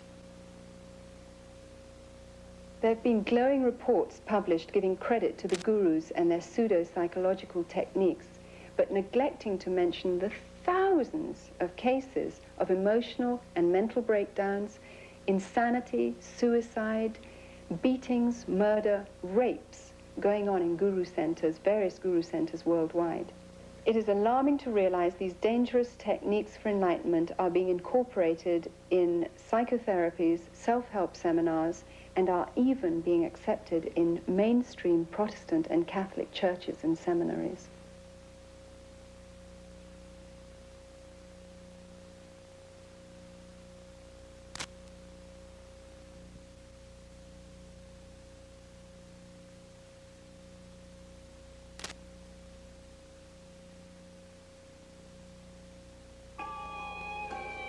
There have been glowing reports published giving credit to the gurus and their pseudo-psychological techniques, but neglecting to mention the thousands of cases of emotional and mental breakdowns, insanity, suicide, beatings, murder, rapes going on in guru centers, various guru centers worldwide. It is alarming to realize these dangerous techniques for enlightenment are being incorporated in psychotherapies, self-help seminars, and are even being accepted in mainstream Protestant and Catholic churches and seminaries.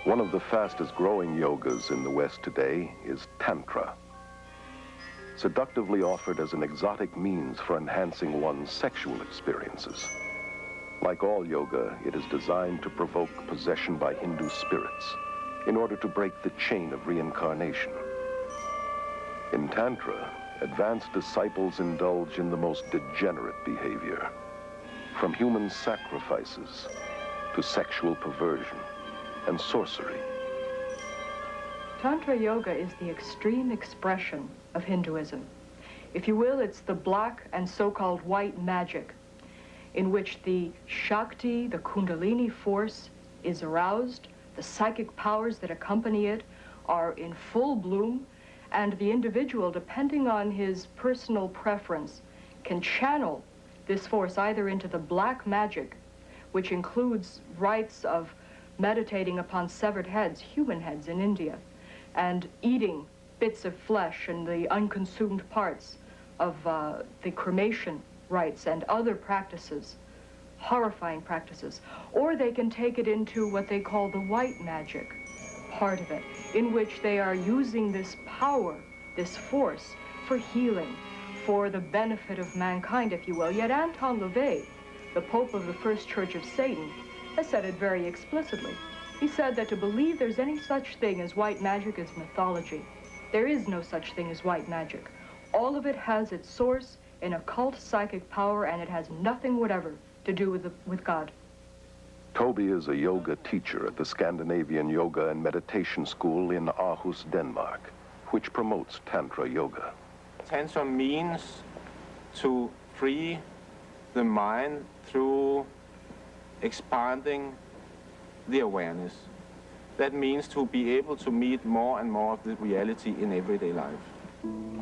One of the fastest growing yogas in the West today is Tantra. Seductively offered as an exotic means for enhancing one's sexual experiences. Like all yoga, it is designed to provoke possession by Hindu spirits in order to break the chain of reincarnation. In Tantra, advanced disciples indulge in the most degenerate behavior, from human sacrifices to sexual perversion and sorcery. Tantra Yoga is the extreme expression of Hinduism. If you will, it's the black and so-called white magic in which the Shakti, the Kundalini force, is aroused, the psychic powers that accompany it are in full bloom, And the individual, depending on his personal preference, can channel this force either into the black magic, which includes rites of meditating upon severed heads, human heads in India, and eating bits of flesh and the unconsumed parts of the cremation rites and other practices, horrifying practices. Or they can take it into what they call the white magic part of it, in which they are using this power, this force, for healing, for the benefit of mankind, if you will. Yet Anton LaVey, the Pope of the First Church of Satan, has said it very explicitly. He said that to believe there's any such thing as white magic is mythology. There is no such thing as white magic. All of it has its source in occult psychic power, and it has nothing whatever to do with God. Toby is a yoga teacher at the Scandinavian Yoga and Meditation School in Aarhus, Denmark, which promotes Tantra Yoga. Tantra means to free the mind through expanding the awareness. That means to be able to meet more and more of the reality in everyday life.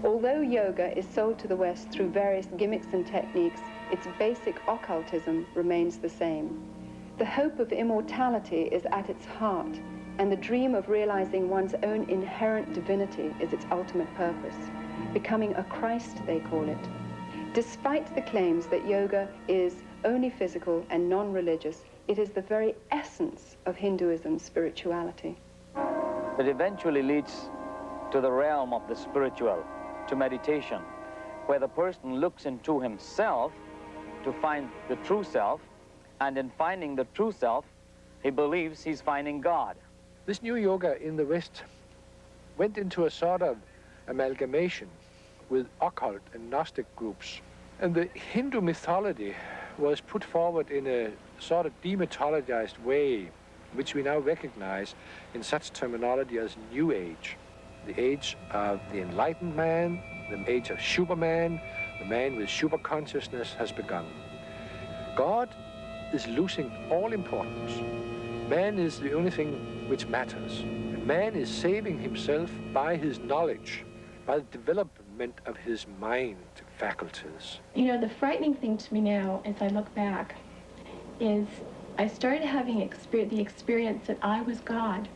Although yoga is sold to the West through various gimmicks and techniques, its basic occultism remains the same. The hope of immortality is at its heart, and the dream of realizing one's own inherent divinity is its ultimate purpose. Becoming a Christ, they call it. Despite the claims that yoga is only physical and non-religious, it is the very essence of Hinduism's spirituality. It eventually leads to the realm of the spiritual, to meditation, where the person looks into himself to find the true self, and in finding the true self, he believes he's finding God. This new yoga in the West went into a sort of amalgamation with occult and Gnostic groups. And the Hindu mythology was put forward in a sort of demythologized way, which we now recognize in such terminology as New Age. The age of the enlightened man, the age of Superman, the man with super consciousness has begun. God is losing all importance. Man is the only thing which matters. And man is saving himself by his knowledge, by the development of his mind faculties. You know, the frightening thing to me now, as I look back, is I started having the experience that I was God.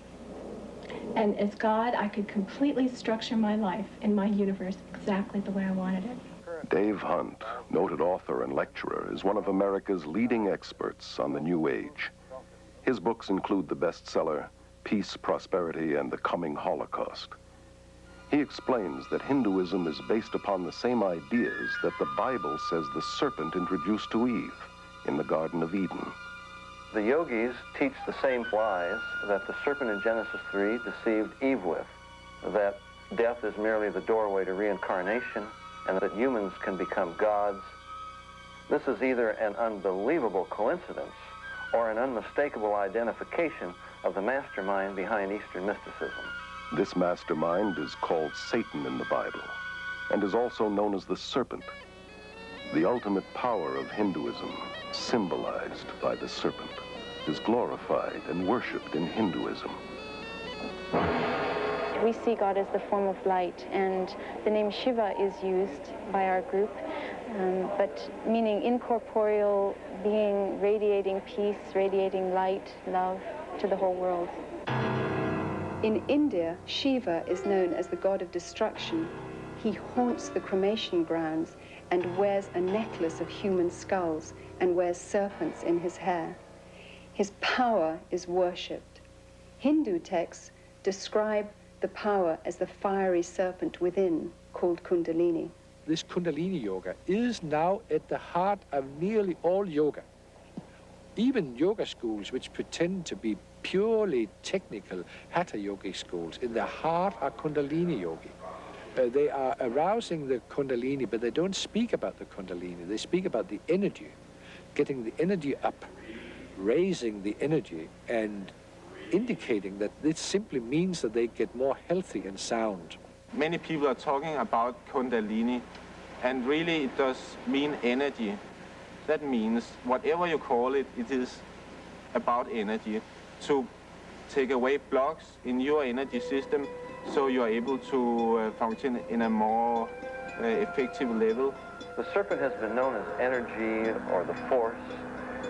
And as God, I could completely structure my life and my universe exactly the way I wanted it. Dave Hunt, noted author and lecturer, is one of America's leading experts on the New Age. His books include the bestseller, Peace, Prosperity, and the Coming Holocaust. He explains that Hinduism is based upon the same ideas that the Bible says the serpent introduced to Eve in the Garden of Eden. The yogis teach the same lies that the serpent in Genesis 3 deceived Eve with, that death is merely the doorway to reincarnation, and that humans can become gods. This is either an unbelievable coincidence or an unmistakable identification of the mastermind behind Eastern mysticism. This mastermind is called Satan in the Bible and is also known as the serpent, the ultimate power of Hinduism, symbolized by the serpent, is glorified and worshipped in Hinduism. We see God as the form of light, and the name Shiva is used by our group, but meaning incorporeal being, radiating peace, radiating light, love to the whole world. In India, Shiva is known as the god of destruction. He haunts the cremation grounds and wears a necklace of human skulls and wears serpents in his hair. His power is worshipped. Hindu texts describe the power as the fiery serpent within, called Kundalini. This Kundalini yoga is now at the heart of nearly all yoga. Even yoga schools which pretend to be purely technical Hatha yogic schools, in their heart are Kundalini yogi. They are arousing the Kundalini, but they don't speak about the Kundalini. They speak about the energy, getting the energy up, raising the energy, and indicating that this simply means that they get more healthy and sound. Many people are talking about Kundalini, and really it does mean energy. That means whatever you call it, it is about energy. To take away blocks in your energy system so you are able to function in a more effective level. The serpent has been known as energy or the force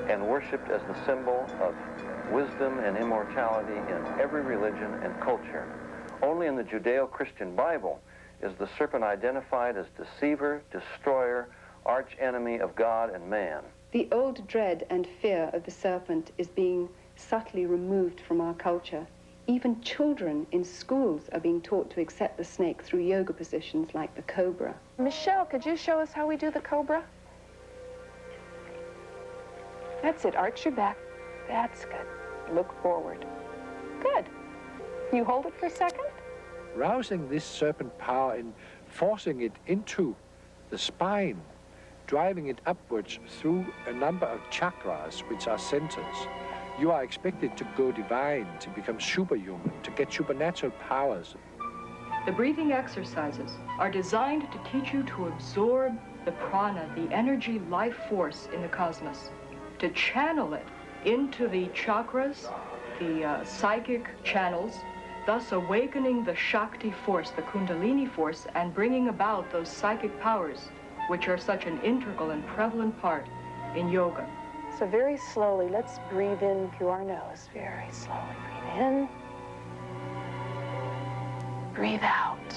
and worshipped as the symbol of wisdom and immortality in every religion and culture. Only in the Judeo-Christian Bible is the serpent identified as deceiver, destroyer, arch-enemy of God and man. The old dread and fear of the serpent is being subtly removed from our culture. Even children in schools are being taught to accept the snake through yoga positions like the cobra. Michelle, could you show us how we do the cobra? That's it. Arch your back. That's good. Look forward. Good. You hold it for a second. Rousing this serpent power and forcing it into the spine, driving it upwards through a number of chakras, which are centers. You are expected to go divine, to become superhuman, to get supernatural powers. The breathing exercises are designed to teach you to absorb the prana, the energy life force in the cosmos, to channel it into the chakras, the psychic channels, thus awakening the Shakti force, the Kundalini force, and bringing about those psychic powers, which are such an integral and prevalent part in yoga. So very slowly, let's breathe in through our nose. Very slowly. Breathe in. Breathe out.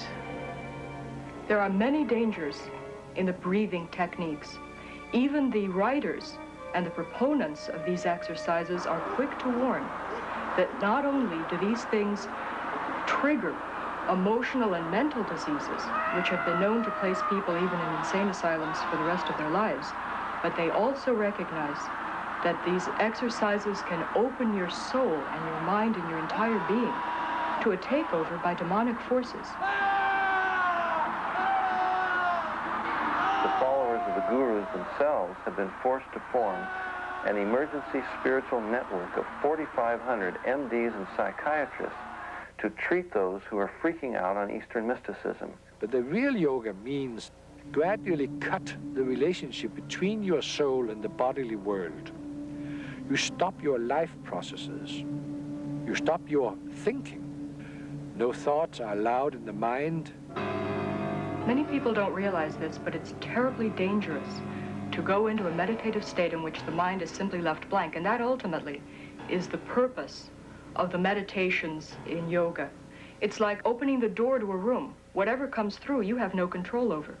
There are many dangers in the breathing techniques. Even the writers and the proponents of these exercises are quick to warn that not only do these things trigger emotional and mental diseases, which have been known to place people even in insane asylums for the rest of their lives, but they also recognize that these exercises can open your soul and your mind and your entire being to a takeover by demonic forces. The followers of the gurus themselves have been forced to form an emergency spiritual network of 4,500 MDs and psychiatrists to treat those who are freaking out on Eastern mysticism. But the real yoga means gradually cut the relationship between your soul and the bodily world. You stop your life processes. You stop your thinking. No thoughts are allowed in the mind. Many people don't realize this, but it's terribly dangerous to go into a meditative state in which the mind is simply left blank, and that ultimately is the purpose of the meditations in yoga. It's like opening the door to a room. Whatever comes through, you have no control over.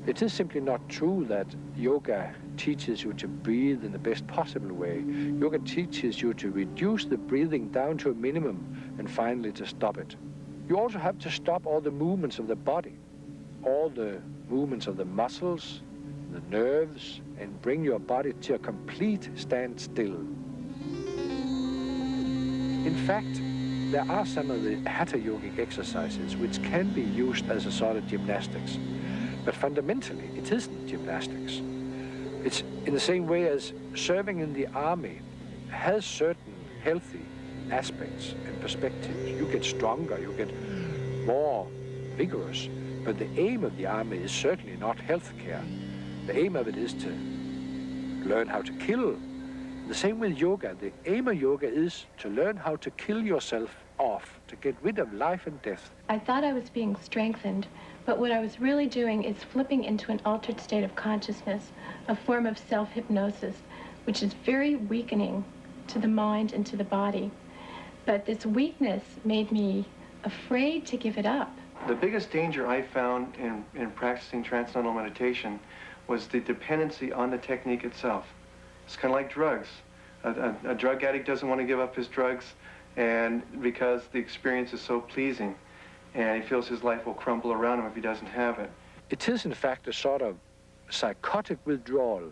It is simply not true that yoga teaches you to breathe in the best possible way. Yoga teaches you to reduce the breathing down to a minimum and finally to stop it. You also have to stop all the movements of the body, all the movements of the muscles, the nerves, and bring your body to a complete standstill. In fact, there are some of the hatha yogic exercises which can be used as a sort of gymnastics. But fundamentally, it isn't gymnastics. It's in the same way as serving in the army has certain healthy aspects and perspectives. You get stronger, you get more vigorous, but the aim of the army is certainly not health care. The aim of it is to learn how to kill. The same with yoga. The aim of yoga is to learn how to kill yourself off, to get rid of life and death. I thought I was being strengthened, but what I was really doing is flipping into an altered state of consciousness, a form of self-hypnosis, which is very weakening to the mind and to the body. But this weakness made me afraid to give it up. The biggest danger I found in practicing transcendental meditation was the dependency on the technique itself. It's kind of like drugs. A drug addict doesn't want to give up his drugs, and because the experience is so pleasing, and he feels his life will crumble around him if he doesn't have it. It is, in fact, a sort of psychotic withdrawal.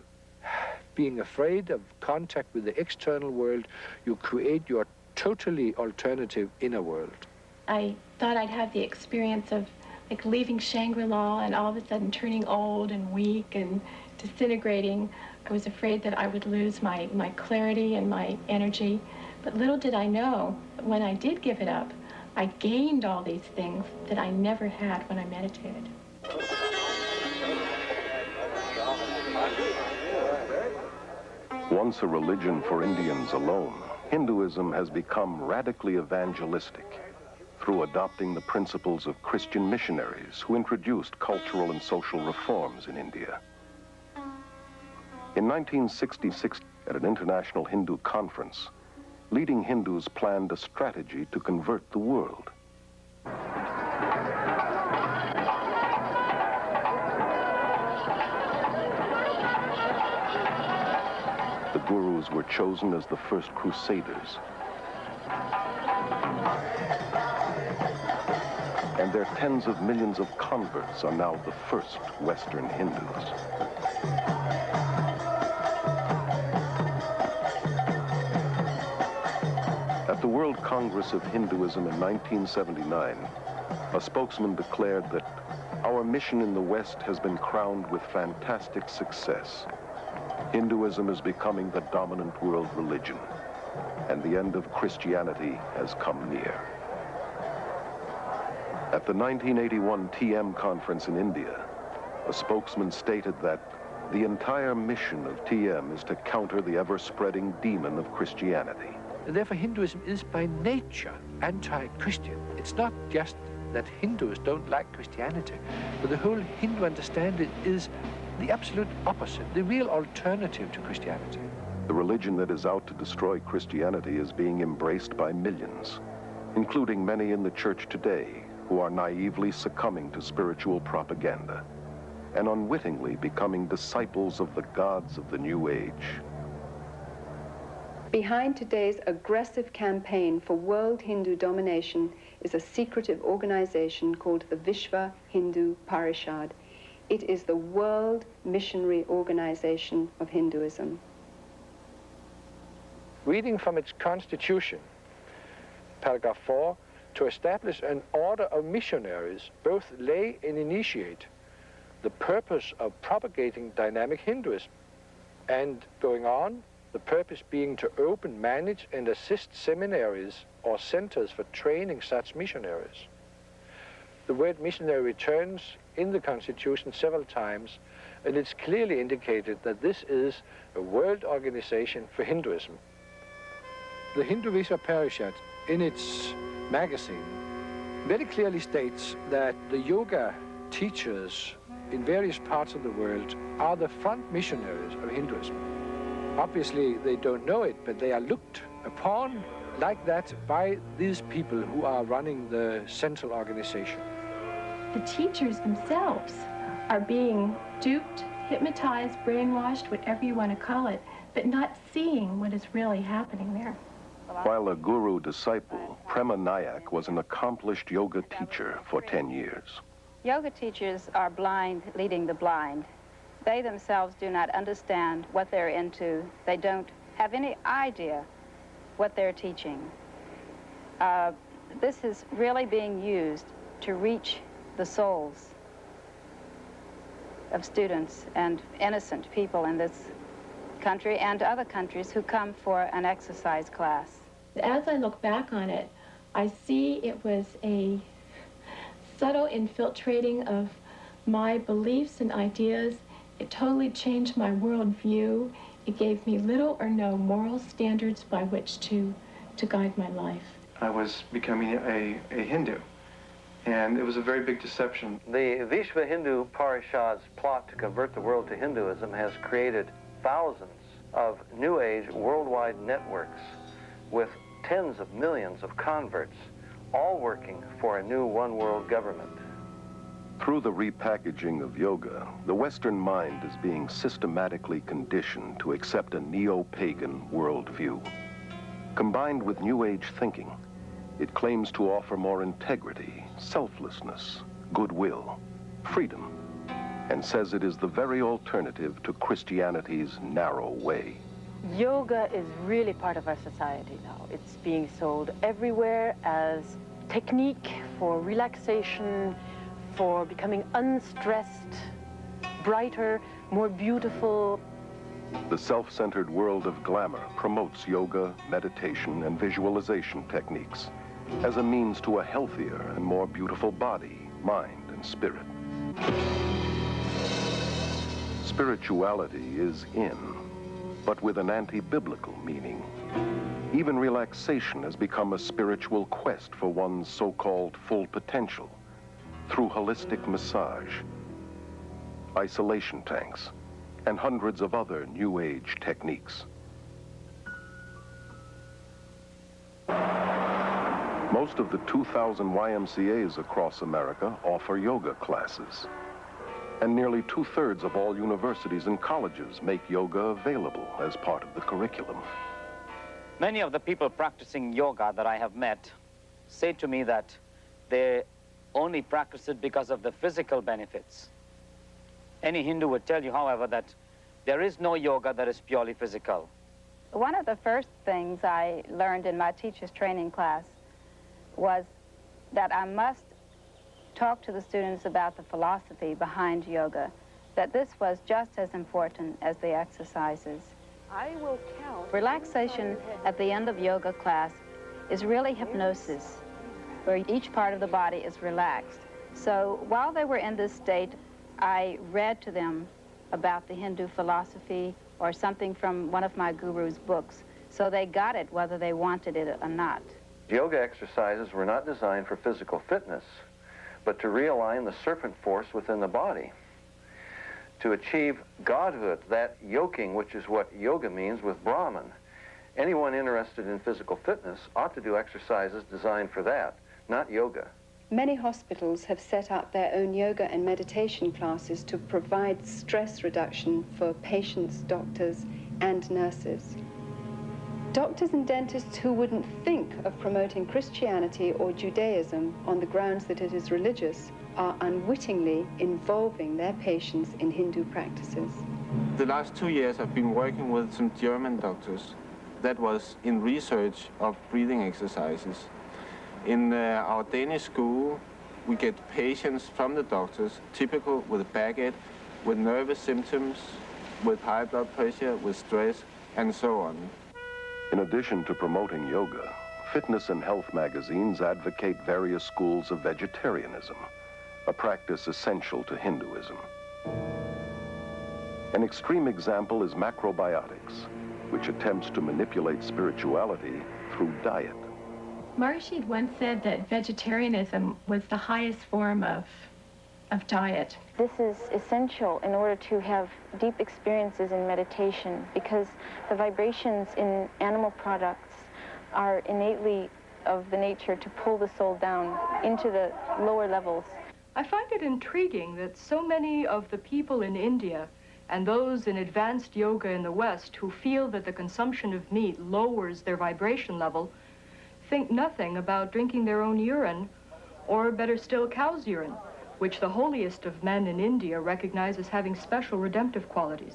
Being afraid of contact with the external world, you create your totally alternative inner world. I thought I'd have the experience of like leaving Shangri-La and all of a sudden turning old and weak and disintegrating. I was afraid that I would lose my clarity and my energy. But little did I know, when I did give it up, I gained all these things that I never had when I meditated. Once a religion for Indians alone, Hinduism has become radically evangelistic. through adopting the principles of Christian missionaries who introduced cultural and social reforms in India. In 1966, at an international Hindu conference, leading Hindus planned a strategy to convert the world. The gurus were chosen as the first crusaders. And their tens of millions of converts are now the first Western Hindus. At the World Congress of Hinduism in 1979, a spokesman declared that our mission in the West has been crowned with fantastic success. Hinduism is becoming the dominant world religion, and the end of Christianity has come near. At the 1981 TM conference in India, a spokesman stated that the entire mission of TM is to counter the ever-spreading demon of Christianity. Therefore, Hinduism is by nature anti-Christian. It's not just that Hindus don't like Christianity, but the whole Hindu understanding is the absolute opposite, the real alternative to Christianity. The religion that is out to destroy Christianity is being embraced by millions, including many in the church today who are naively succumbing to spiritual propaganda and unwittingly becoming disciples of the gods of the New Age. Behind today's aggressive campaign for world Hindu domination is a secretive organization called the Vishva Hindu Parishad. It is the world missionary organization of Hinduism. Reading from its constitution, paragraph 4, to establish an order of missionaries, both lay and initiate, the purpose of propagating dynamic Hinduism, and going on, the purpose being to open, manage, and assist seminaries or centers for training such missionaries. The word missionary returns in the Constitution several times, and it's clearly indicated that this is a world organization for Hinduism. The Hindu Vishva Parishad, in its magazine, very clearly states that the yoga teachers in various parts of the world are the front missionaries of Hinduism. Obviously, they don't know it, but they are looked upon like that by these people who are running the central organization. The teachers themselves are being duped, hypnotized, brainwashed, whatever you want to call it, but not seeing what is really happening there. While a guru disciple, Prema Nayak was an accomplished yoga teacher for 10 years. Yoga teachers are blind leading the blind. They themselves do not understand what they're into. They don't have any idea what they're teaching. This is really being used to reach the souls of students and innocent people in this country and other countries who come for an exercise class. As I look back on it, I see it was a subtle infiltrating of my beliefs and ideas. It totally changed my worldview. It gave me little or no moral standards by which to guide my life. I was becoming a Hindu, and it was a very big deception. The Vishva Hindu Parishad's plot to convert the world to Hinduism has created thousands of New Age worldwide networks with tens of millions of converts, all working for a new one-world government. Through the repackaging of yoga, the Western mind is being systematically conditioned to accept a neo-pagan worldview. Combined with New Age thinking, it claims to offer more integrity, selflessness, goodwill, freedom, and says it is the very alternative to Christianity's narrow way. Yoga is really part of our society now. It's being sold everywhere as technique for relaxation, for becoming unstressed, brighter, more beautiful. The self-centered world of glamour promotes yoga, meditation, and visualization techniques as a means to a healthier and more beautiful body, mind, and spirit. Spirituality is in, but with an anti-biblical meaning. Even relaxation has become a spiritual quest for one's so-called full potential through holistic massage, isolation tanks, and hundreds of other New Age techniques. Most of the 2,000 YMCAs across America offer yoga classes. And nearly 2/3 of all universities and colleges make yoga available as part of the curriculum. Many of the people practicing yoga that I have met say to me that they only practice it because of the physical benefits. Any Hindu would tell you, however, that there is no yoga that is purely physical. One of the first things I learned in my teacher's training class was that I must talk to the students about the philosophy behind yoga, that this was just as important as the exercises. I will count. Relaxation at the end of yoga class is really hypnosis, where each part of the body is relaxed. So while they were in this state, I read to them about the Hindu philosophy or something from one of my guru's books, so they got it whether they wanted it or not. Yoga exercises were not designed for physical fitness, but to realign the serpent force within the body. To achieve godhood, that yoking, which is what yoga means, with Brahman. Anyone interested in physical fitness ought to do exercises designed for that, not yoga. Many hospitals have set up their own yoga and meditation classes to provide stress reduction for patients, doctors, and nurses. Doctors and dentists who wouldn't think of promoting Christianity or Judaism on the grounds that it is religious are unwittingly involving their patients in Hindu practices. The last 2 years I've been working with some German doctors that was in research of breathing exercises. In our Danish school, we get patients from the doctors, typical with backache, with nervous symptoms, with high blood pressure, with stress, and so on. In addition to promoting yoga, fitness and health magazines advocate various schools of vegetarianism, a practice essential to Hinduism. An extreme example is macrobiotics, which attempts to manipulate spirituality through diet. Maharishi once said that vegetarianism was the highest form of diet. This is essential in order to have deep experiences in meditation, because the vibrations in animal products are innately of the nature to pull the soul down into the lower levels. I find it intriguing that so many of the people in India and those in advanced yoga in the West who feel that the consumption of meat lowers their vibration level think nothing about drinking their own urine, or better still, cow's urine, which the holiest of men in India recognize as having special redemptive qualities.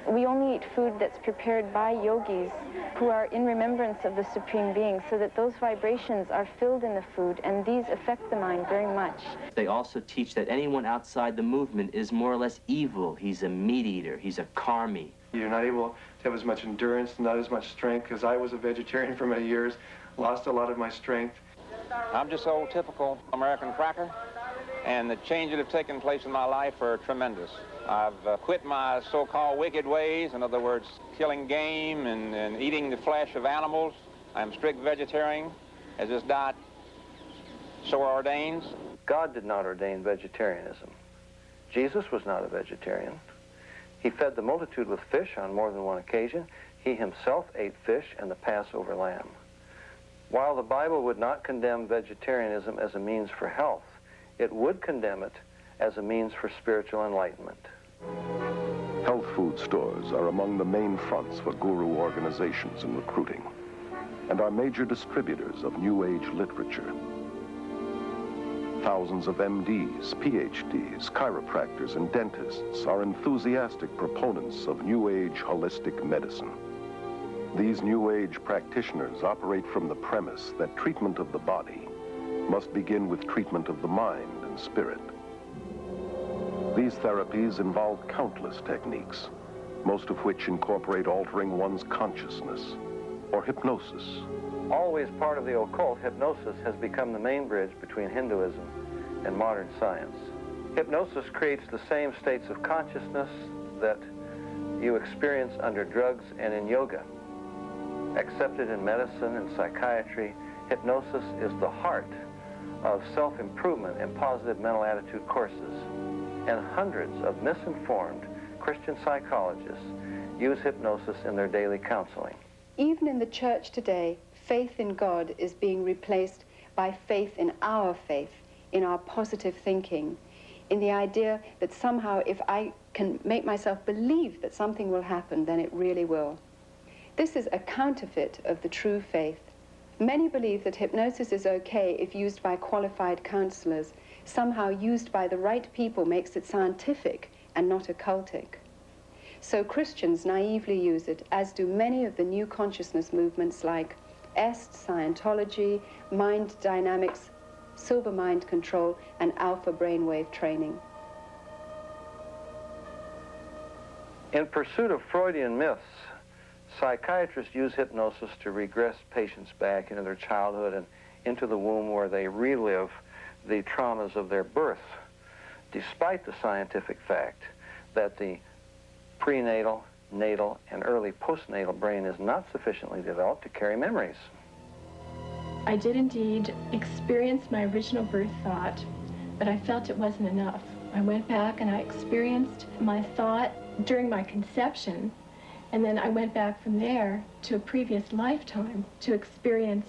We only eat food that's prepared by yogis who are in remembrance of the Supreme Being, so that those vibrations are filled in the food, and these affect the mind very much. They also teach that anyone outside the movement is more or less evil. He's a meat eater, he's a karmi. You're not able to have as much endurance, not as much strength, because I was a vegetarian for many years, lost a lot of my strength. I'm just old typical American cracker, and the changes that have taken place in my life are tremendous. I've quit my so-called wicked ways, in other words, killing game and eating the flesh of animals. I'm strict vegetarian, as this diet so ordains. God did not ordain vegetarianism. Jesus was not a vegetarian. He fed the multitude with fish on more than one occasion. He himself ate fish and the Passover lamb. While the Bible would not condemn vegetarianism as a means for health, it would condemn it as a means for spiritual enlightenment. Health food stores are among the main fronts for guru organizations in recruiting, and are major distributors of New Age literature. Thousands of MDs, PhDs, chiropractors, and dentists are enthusiastic proponents of New Age holistic medicine. These New Age practitioners operate from the premise that treatment of the body must begin with treatment of the mind and spirit. These therapies involve countless techniques, most of which incorporate altering one's consciousness or hypnosis. Always part of the occult, hypnosis has become the main bridge between Hinduism and modern science. Hypnosis creates the same states of consciousness that you experience under drugs and in yoga. Accepted in medicine and psychiatry, hypnosis is the heart of self-improvement and positive mental attitude courses. And hundreds of misinformed Christian psychologists use hypnosis in their daily counseling. Even in the church today, faith in God is being replaced by faith in our faith, in our positive thinking, in the idea that somehow if I can make myself believe that something will happen, then it really will. This is a counterfeit of the true faith. Many believe that hypnosis is okay if used by qualified counselors. Somehow used by the right people makes it scientific and not occultic. So Christians naively use it, as do many of the new consciousness movements like EST, Scientology, mind dynamics, silver mind control, and alpha brainwave training. In pursuit of Freudian myths, psychiatrists use hypnosis to regress patients back into their childhood and into the womb where they relive the traumas of their birth, despite the scientific fact that the prenatal, natal, and early postnatal brain is not sufficiently developed to carry memories. I did indeed experience my original birth thought, but I felt it wasn't enough. I went back and I experienced my thought during my conception, and then I went back from there to a previous lifetime to experience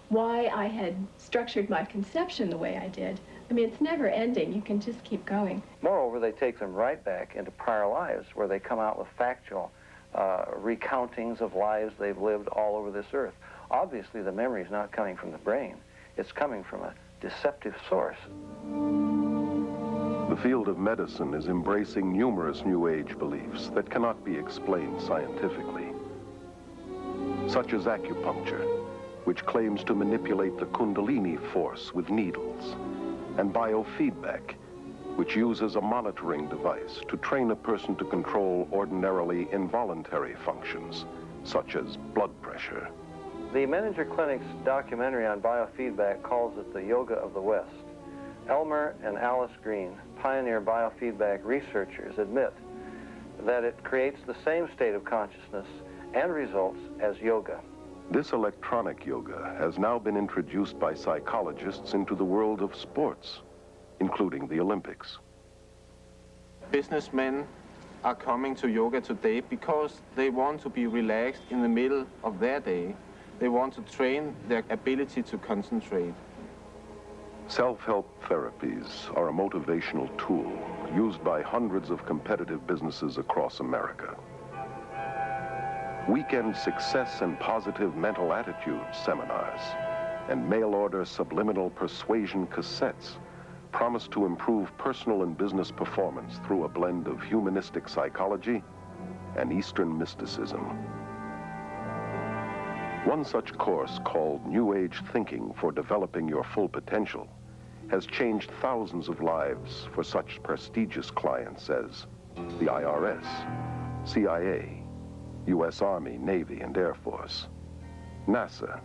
why I had structured my conception the way I did. I mean, it's never ending. You can just keep going. Moreover, they take them right back into prior lives where they come out with factual recountings of lives they've lived all over this earth. Obviously, the memory is not coming from the brain. It's coming from a deceptive source. The field of medicine is embracing numerous New Age beliefs that cannot be explained scientifically, such as acupuncture, which claims to manipulate the Kundalini force with needles, and biofeedback, which uses a monitoring device to train a person to control ordinarily involuntary functions, such as blood pressure. The Menninger Clinic's documentary on biofeedback calls it the yoga of the West. Elmer and Alice Green, pioneer biofeedback researchers, admit that it creates the same state of consciousness and results as yoga. This electronic yoga has now been introduced by psychologists into the world of sports, including the Olympics. Businessmen are coming to yoga today because they want to be relaxed in the middle of their day. They want to train their ability to concentrate. Self-help therapies are a motivational tool used by hundreds of competitive businesses across America. Weekend success and positive mental attitude seminars and mail-order subliminal persuasion cassettes promise to improve personal and business performance through a blend of humanistic psychology and Eastern mysticism. One such course, called New Age Thinking for Developing Your Full Potential, has changed thousands of lives for such prestigious clients as the IRS, CIA, U.S. Army, Navy, and Air Force, NASA,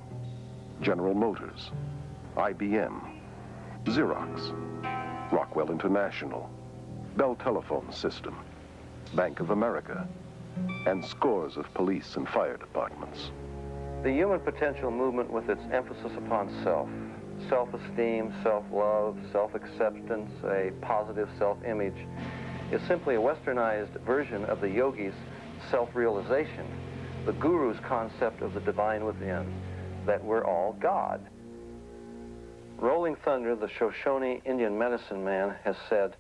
General Motors, IBM, Xerox, Rockwell International, Bell Telephone System, Bank of America, and scores of police and fire departments. The human potential movement, with its emphasis upon self, self-esteem, self-love, self-acceptance, a positive self-image, is simply a westernized version of the yogi's self-realization, the guru's concept of the divine within, that we're all God. Rolling Thunder, the Shoshone Indian medicine man, has said,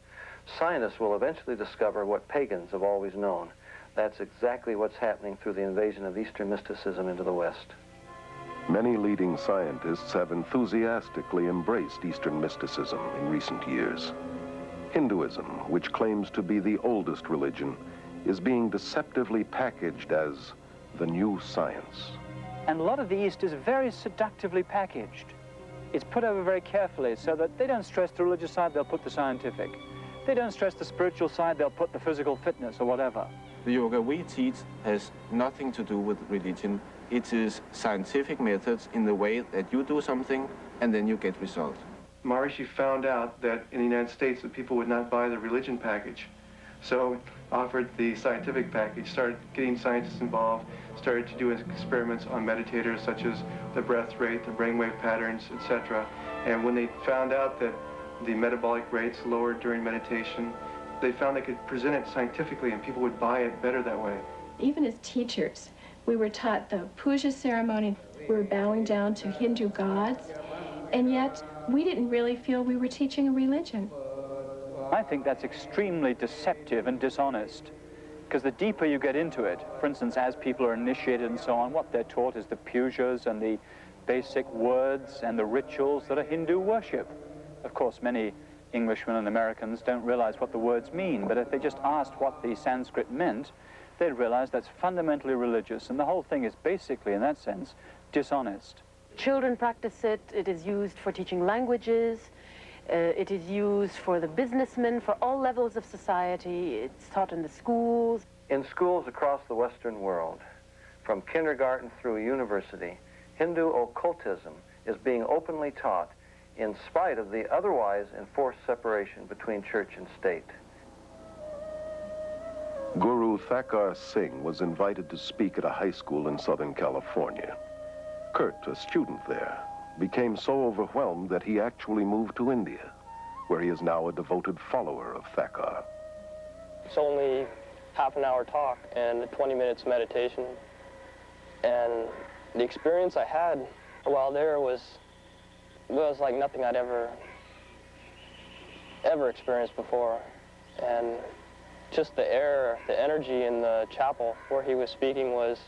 scientists will eventually discover what pagans have always known. That's exactly what's happening through the invasion of Eastern mysticism into the West. Many leading scientists have enthusiastically embraced Eastern mysticism in recent years. Hinduism, which claims to be the oldest religion, is being deceptively packaged as the new science. And a lot of the East is very seductively packaged. It's put over very carefully so that they don't stress the religious side, they'll put the scientific. They don't stress the spiritual side, they'll put the physical fitness or whatever. The yoga we teach has nothing to do with religion. It is scientific methods in the way that you do something and then you get results. Maharishi found out that in the United States that people would not buy the religion package. So offered the scientific package, started getting scientists involved, started to do experiments on meditators such as the breath rate, the brainwave patterns, etc. And when they found out that the metabolic rates lowered during meditation, they found they could present it scientifically and people would buy it better that way. Even as teachers, we were taught the puja ceremony. We were bowing down to Hindu gods, and yet we didn't really feel we were teaching a religion. I think that's extremely deceptive and dishonest, because the deeper you get into it, for instance, as people are initiated and so on, what they're taught is the pujas and the basic words and the rituals that are Hindu worship. Of course, many Englishmen and Americans don't realize what the words mean, but if they just asked what the Sanskrit meant, they'd realize that's fundamentally religious, and the whole thing is basically, in that sense, dishonest. Children practice it. It is used for teaching languages. It is used for the businessmen, for all levels of society. It's taught in the schools. In schools across the Western world, from kindergarten through university, Hindu occultism is being openly taught in spite of the otherwise enforced separation between church and state. Guru Thakur Singh was invited to speak at a high school in Southern California. Kurt, a student there, became so overwhelmed that he actually moved to India, where he is now a devoted follower of Thakur. It's only half an hour talk and 20 minutes meditation. And the experience I had while there was like nothing I'd ever experienced before. And just the air, the energy in the chapel where he was speaking was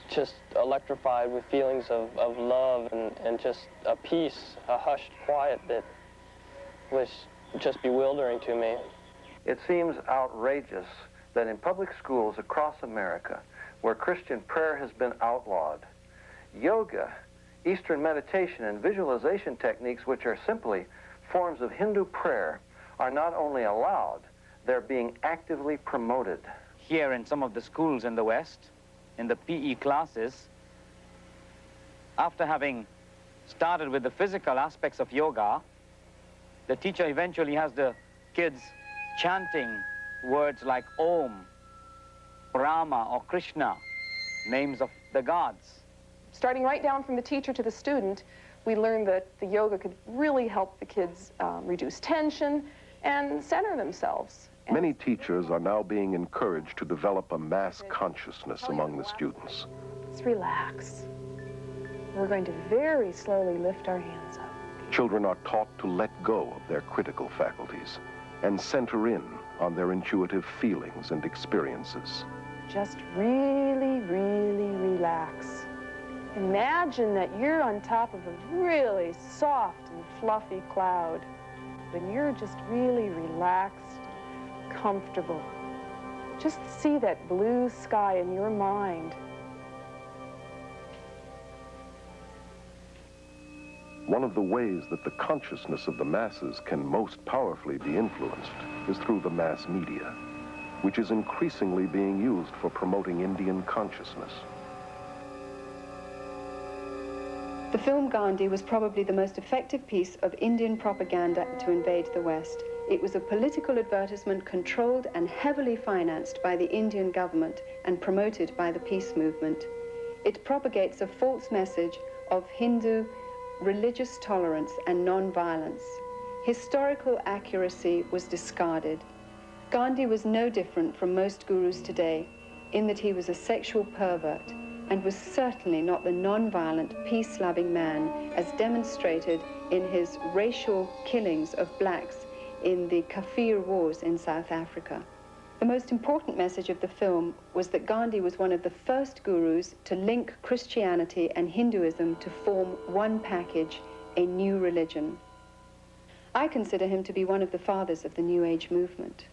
just electrified with feelings of love and just a peace, a hushed quiet that was just bewildering to me. It seems outrageous that in public schools across America, where Christian prayer has been outlawed, yoga, Eastern meditation, and visualization techniques, which are simply forms of Hindu prayer, are not only allowed, they're being actively promoted. Here in some of the schools in the West, in the PE classes, after having started with the physical aspects of yoga, the teacher eventually has the kids chanting words like Om, Brahma, or Krishna, names of the gods. Starting right down from the teacher to the student, we learned that the yoga could really help the kids reduce tension and center themselves. Many teachers are now being encouraged to develop a mass consciousness among the students. Let's relax. We're going to very slowly lift our hands up. Children are taught to let go of their critical faculties and center in on their intuitive feelings and experiences. Just really, really relax. Imagine that you're on top of a really soft and fluffy cloud, and you're just really relaxed, comfortable. Just see that blue sky in your mind. One of the ways that the consciousness of the masses can most powerfully be influenced is through the mass media, which is increasingly being used for promoting Indian consciousness. The film Gandhi was probably the most effective piece of Indian propaganda to invade the West. It was a political advertisement controlled and heavily financed by the Indian government and promoted by the peace movement. It propagates a false message of Hindu religious tolerance and non-violence. Historical accuracy was discarded. Gandhi was no different from most gurus today in that he was a sexual pervert and was certainly not the non-violent, peace-loving man as demonstrated in his racial killings of blacks in the Kafir Wars in South Africa. The most important message of the film was that Gandhi was one of the first gurus to link Christianity and Hinduism to form one package, a new religion. I consider him to be one of the fathers of the New Age movement.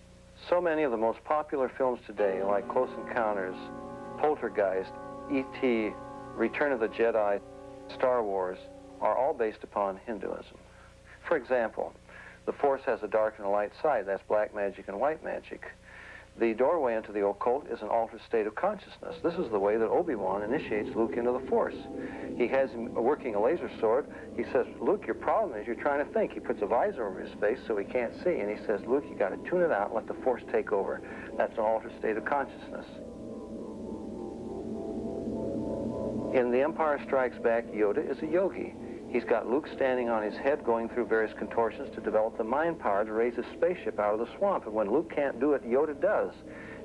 So many of the most popular films today, like Close Encounters, Poltergeist, E.T., Return of the Jedi, Star Wars, are all based upon Hinduism. For example, the Force has a dark and a light side. That's black magic and white magic. The doorway into the occult is an altered state of consciousness. This is the way that Obi-Wan initiates Luke into the Force. He has him working a laser sword. He says, Luke, your problem is you're trying to think. He puts a visor over his face so he can't see, and he says, Luke, you got to tune it out and let the Force take over. That's an altered state of consciousness. In The Empire Strikes Back, Yoda is a yogi. He's got Luke standing on his head going through various contortions to develop the mind power to raise his spaceship out of the swamp. And when Luke can't do it, Yoda does.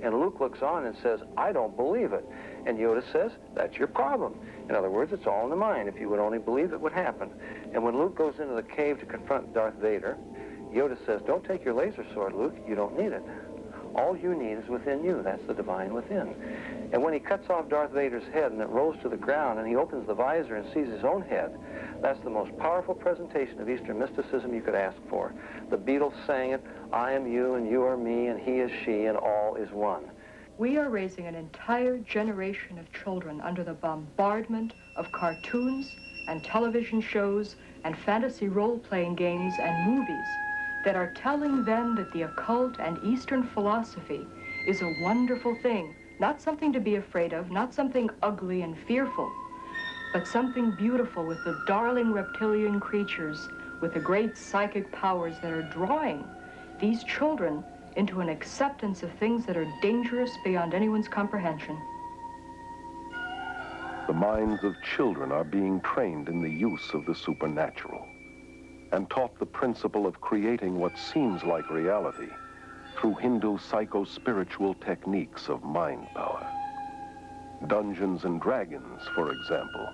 And Luke looks on and says, I don't believe it. And Yoda says, that's your problem. In other words, it's all in the mind. If you would only believe it would happen. And when Luke goes into the cave to confront Darth Vader, Yoda says, don't take your laser sword, Luke. You don't need it. All you need is within you. That's the divine within. And when he cuts off Darth Vader's head and it rolls to the ground and he opens the visor and sees his own head, that's the most powerful presentation of Eastern mysticism you could ask for. The Beatles sang it, I am you and you are me and he is she and all is one. We are raising an entire generation of children under the bombardment of cartoons and television shows and fantasy role-playing games and movies that are telling them that the occult and Eastern philosophy is a wonderful thing, not something to be afraid of, not something ugly and fearful, but something beautiful with the darling reptilian creatures with the great psychic powers that are drawing these children into an acceptance of things that are dangerous beyond anyone's comprehension. The minds of children are being trained in the use of the supernatural and taught the principle of creating what seems like reality through Hindu psycho-spiritual techniques of mind power. Dungeons and Dragons, for example,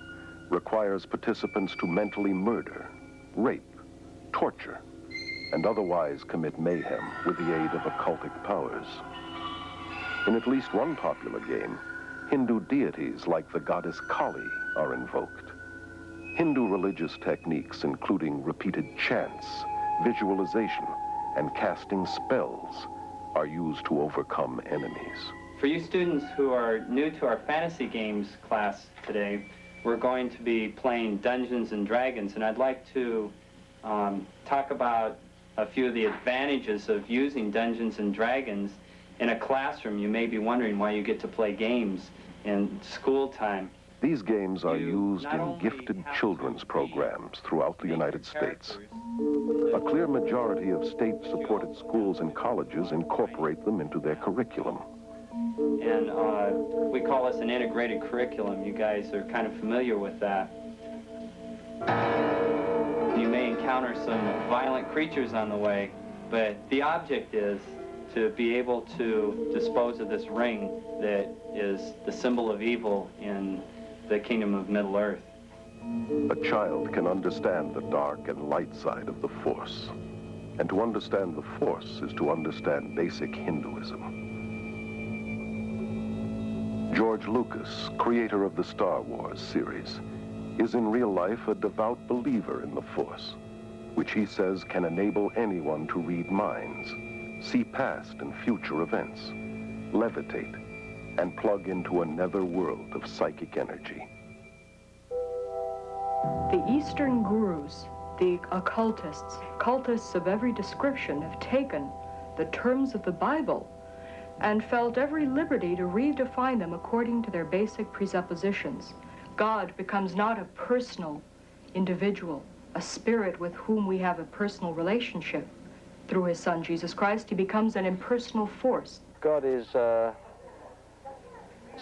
requires participants to mentally murder, rape, torture, and otherwise commit mayhem with the aid of occultic powers. In at least one popular game, Hindu deities like the goddess Kali are invoked. Hindu religious techniques, including repeated chants, visualization, and casting spells, are used to overcome enemies. For you students who are new to our fantasy games class today, we're going to be playing Dungeons and Dragons, and I'd like to talk about a few of the advantages of using Dungeons and Dragons in a classroom. You may be wondering why you get to play games in school time. These games are used in gifted children's programs throughout the United States. A clear majority of state-supported schools and colleges incorporate them into their curriculum. And we call this an integrated curriculum. You guys are kind of familiar with that. You may encounter some violent creatures on the way, but the object is to be able to dispose of this ring that is the symbol of evil in the kingdom of Middle-earth. A child can understand the dark and light side of the Force. And to understand the Force is to understand basic Hinduism. George Lucas, creator of the Star Wars series, is in real life a devout believer in the Force, which he says can enable anyone to read minds, see past and future events, levitate, and plug into a nether world of psychic energy. The Eastern gurus, the occultists, cultists of every description, have taken the terms of the Bible and felt every liberty to redefine them according to their basic presuppositions. God becomes not a personal individual, a spirit with whom we have a personal relationship. Through his son, Jesus Christ, he becomes an impersonal force. God is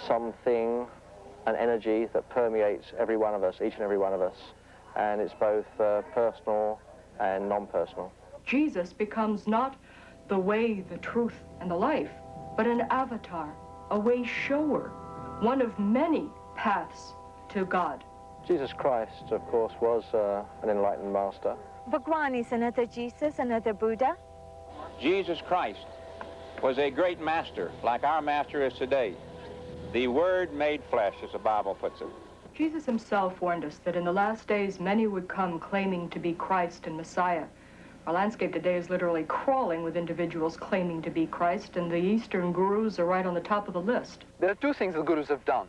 something, an energy that permeates every one of us, each and every one of us. And it's both personal and non-personal. Jesus becomes not the way, the truth, and the life, but an avatar, a way shower, one of many paths to God. Jesus Christ, of course, was an enlightened master. Bhagwan is another Jesus, another Buddha. Jesus Christ was a great master, like our master is today. The Word made flesh, as the Bible puts it. Jesus himself warned us that in the last days many would come claiming to be Christ and Messiah. Our landscape today is literally crawling with individuals claiming to be Christ, and the Eastern gurus are right on the top of the list. There are two things the gurus have done.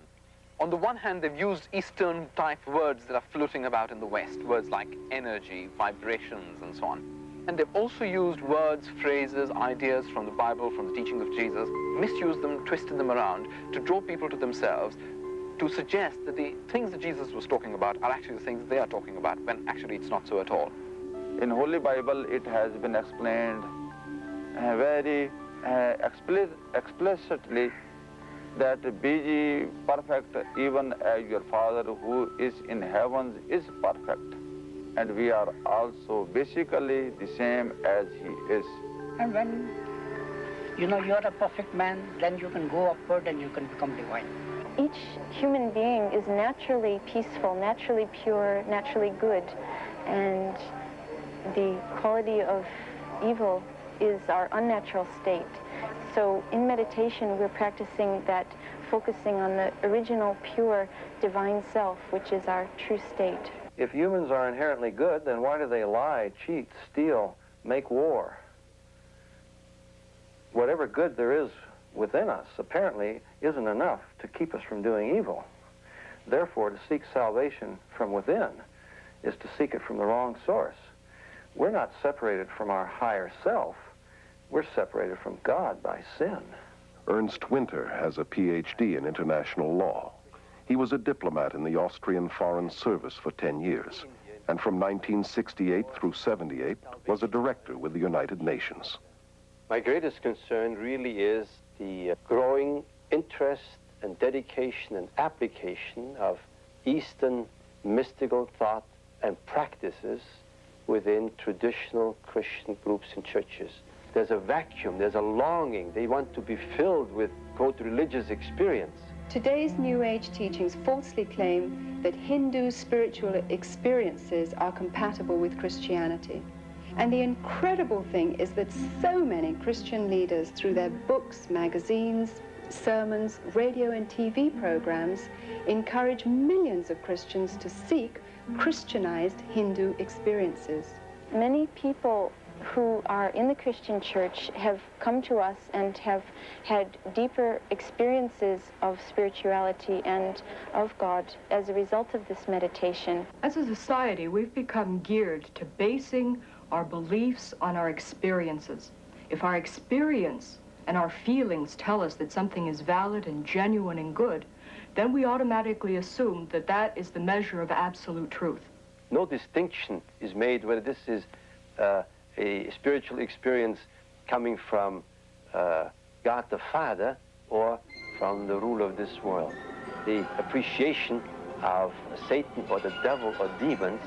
On the one hand, they've used Eastern-type words that are floating about in the West, words like energy, vibrations, and so on. And they've also used words, phrases, ideas from the Bible, from the teaching of Jesus, misused them, twisted them around to draw people to themselves, to suggest that the things that Jesus was talking about are actually the things they are talking about, when actually it's not so at all. In Holy Bible, it has been explained very explicitly that be ye perfect even as your Father who is in heavens is perfect. And we are also basically the same as he is. And when you know you're a perfect man, then you can go upward and you can become divine. Each human being is naturally peaceful, naturally pure, naturally good, and the quality of evil is our unnatural state. So in meditation, we're practicing that, focusing on the original, pure, divine self, which is our true state. If humans are inherently good, then why do they lie, cheat, steal, make war? Whatever good there is within us, apparently, isn't enough to keep us from doing evil. Therefore, to seek salvation from within is to seek it from the wrong source. We're not separated from our higher self. We're separated from God by sin. Ernst Winter has a PhD in international law. He was a diplomat in the Austrian Foreign Service for 10 years, and from 1968 through 78 was a director with the United Nations. My greatest concern really is the growing interest and dedication and application of Eastern mystical thought and practices within traditional Christian groups and churches. There's a vacuum, there's a longing. They want to be filled with, quote, religious experience. Today's New Age teachings falsely claim that Hindu spiritual experiences are compatible with Christianity. And the incredible thing is that so many Christian leaders, through their books, magazines, sermons, radio and TV programs, encourage millions of Christians to seek Christianized Hindu experiences. Many people who are in the Christian church have come to us and have had deeper experiences of spirituality and of God as a result of this meditation. As a society, we've become geared to basing our beliefs on our experiences. If our experience and our feelings tell us that something is valid and genuine and good, then we automatically assume that that is the measure of absolute truth. No distinction is made whether this is a spiritual experience coming from God the Father or from the ruler of this world. The appreciation of Satan or the devil or demons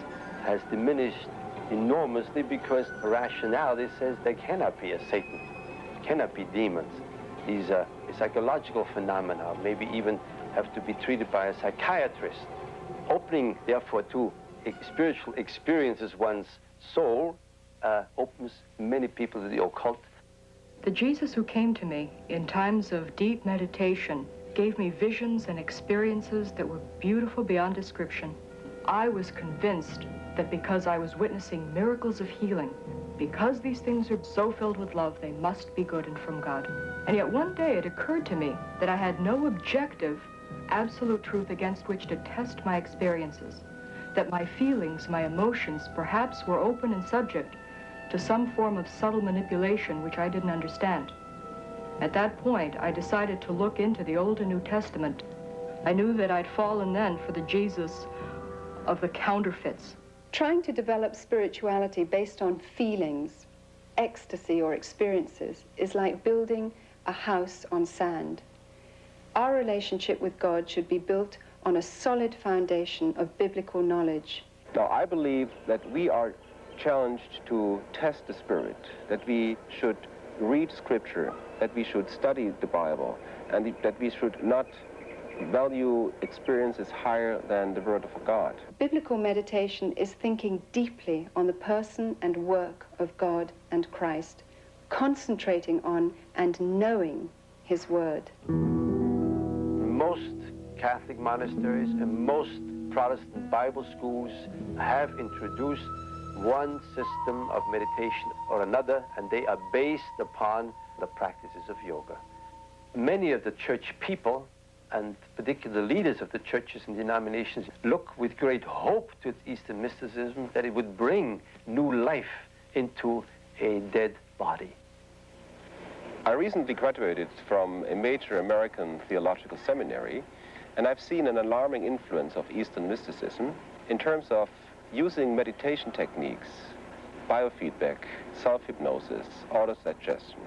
has diminished enormously because rationality says there cannot be a Satan, cannot be demons. These are psychological phenomena, maybe even have to be treated by a psychiatrist. Opening, therefore, to spiritual experiences one's soul opens many people to the occult. The Jesus who came to me in times of deep meditation gave me visions and experiences that were beautiful beyond description. I was convinced that because I was witnessing miracles of healing, because these things are so filled with love, they must be good and from God. And yet one day it occurred to me that I had no objective, absolute truth against which to test my experiences, that my feelings, my emotions, perhaps were open and subject to some form of subtle manipulation which I didn't understand. At that point, I decided to look into the Old and New Testament. I knew that I'd fallen then for the Jesus of the counterfeits. Trying to develop spirituality based on feelings, ecstasy, or experiences is like building a house on sand. Our relationship with God should be built on a solid foundation of biblical knowledge. Now, I believe that we are challenged to test the Spirit, that we should read Scripture, that we should study the Bible, and that we should not value experiences higher than the Word of God. Biblical meditation is thinking deeply on the person and work of God and Christ, concentrating on and knowing His Word. Most Catholic monasteries and most Protestant Bible schools have introduced one system of meditation or another, and they are based upon the practices of yoga. Many of the church people, and particularly leaders of the churches and denominations, look with great hope to Eastern mysticism that it would bring new life into a dead body. I recently graduated from a major American theological seminary, and I've seen an alarming influence of Eastern mysticism in terms of using meditation techniques, biofeedback, self-hypnosis, autosuggestion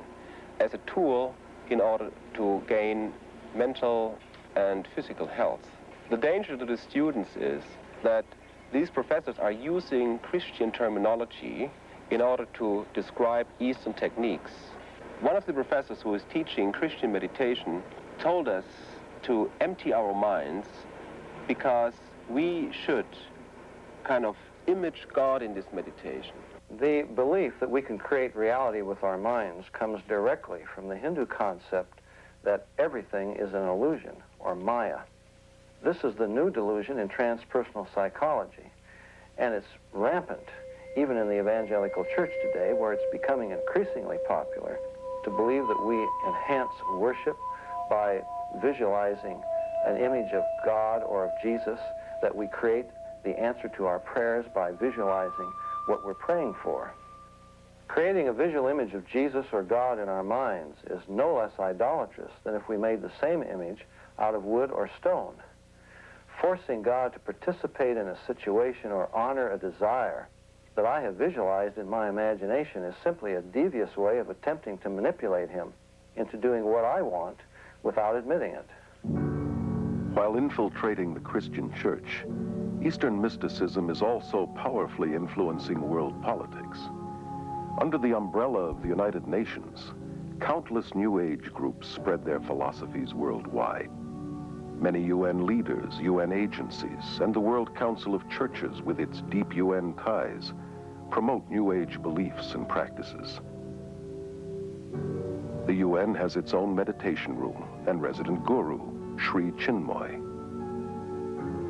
as a tool in order to gain mental and physical health. The danger to the students is that these professors are using Christian terminology in order to describe Eastern techniques. One of the professors who is teaching Christian meditation told us to empty our minds because we should kind of image God in this meditation. The belief that we can create reality with our minds comes directly from the Hindu concept that everything is an illusion, or Maya. This is the new delusion in transpersonal psychology, and it's rampant even in the evangelical church today, where it's becoming increasingly popular to believe that we enhance worship by visualizing an image of God or of Jesus, that we create the answer to our prayers by visualizing what we're praying for. Creating a visual image of Jesus or God in our minds is no less idolatrous than if we made the same image out of wood or stone. Forcing God to participate in a situation or honor a desire that I have visualized in my imagination is simply a devious way of attempting to manipulate him into doing what I want without admitting it. While infiltrating the Christian church, Eastern mysticism is also powerfully influencing world politics. Under the umbrella of the United Nations, countless New Age groups spread their philosophies worldwide. Many UN leaders, UN agencies, and the World Council of Churches with its deep UN ties promote New Age beliefs and practices. The UN has its own meditation room and resident guru, Sri Chinmoy.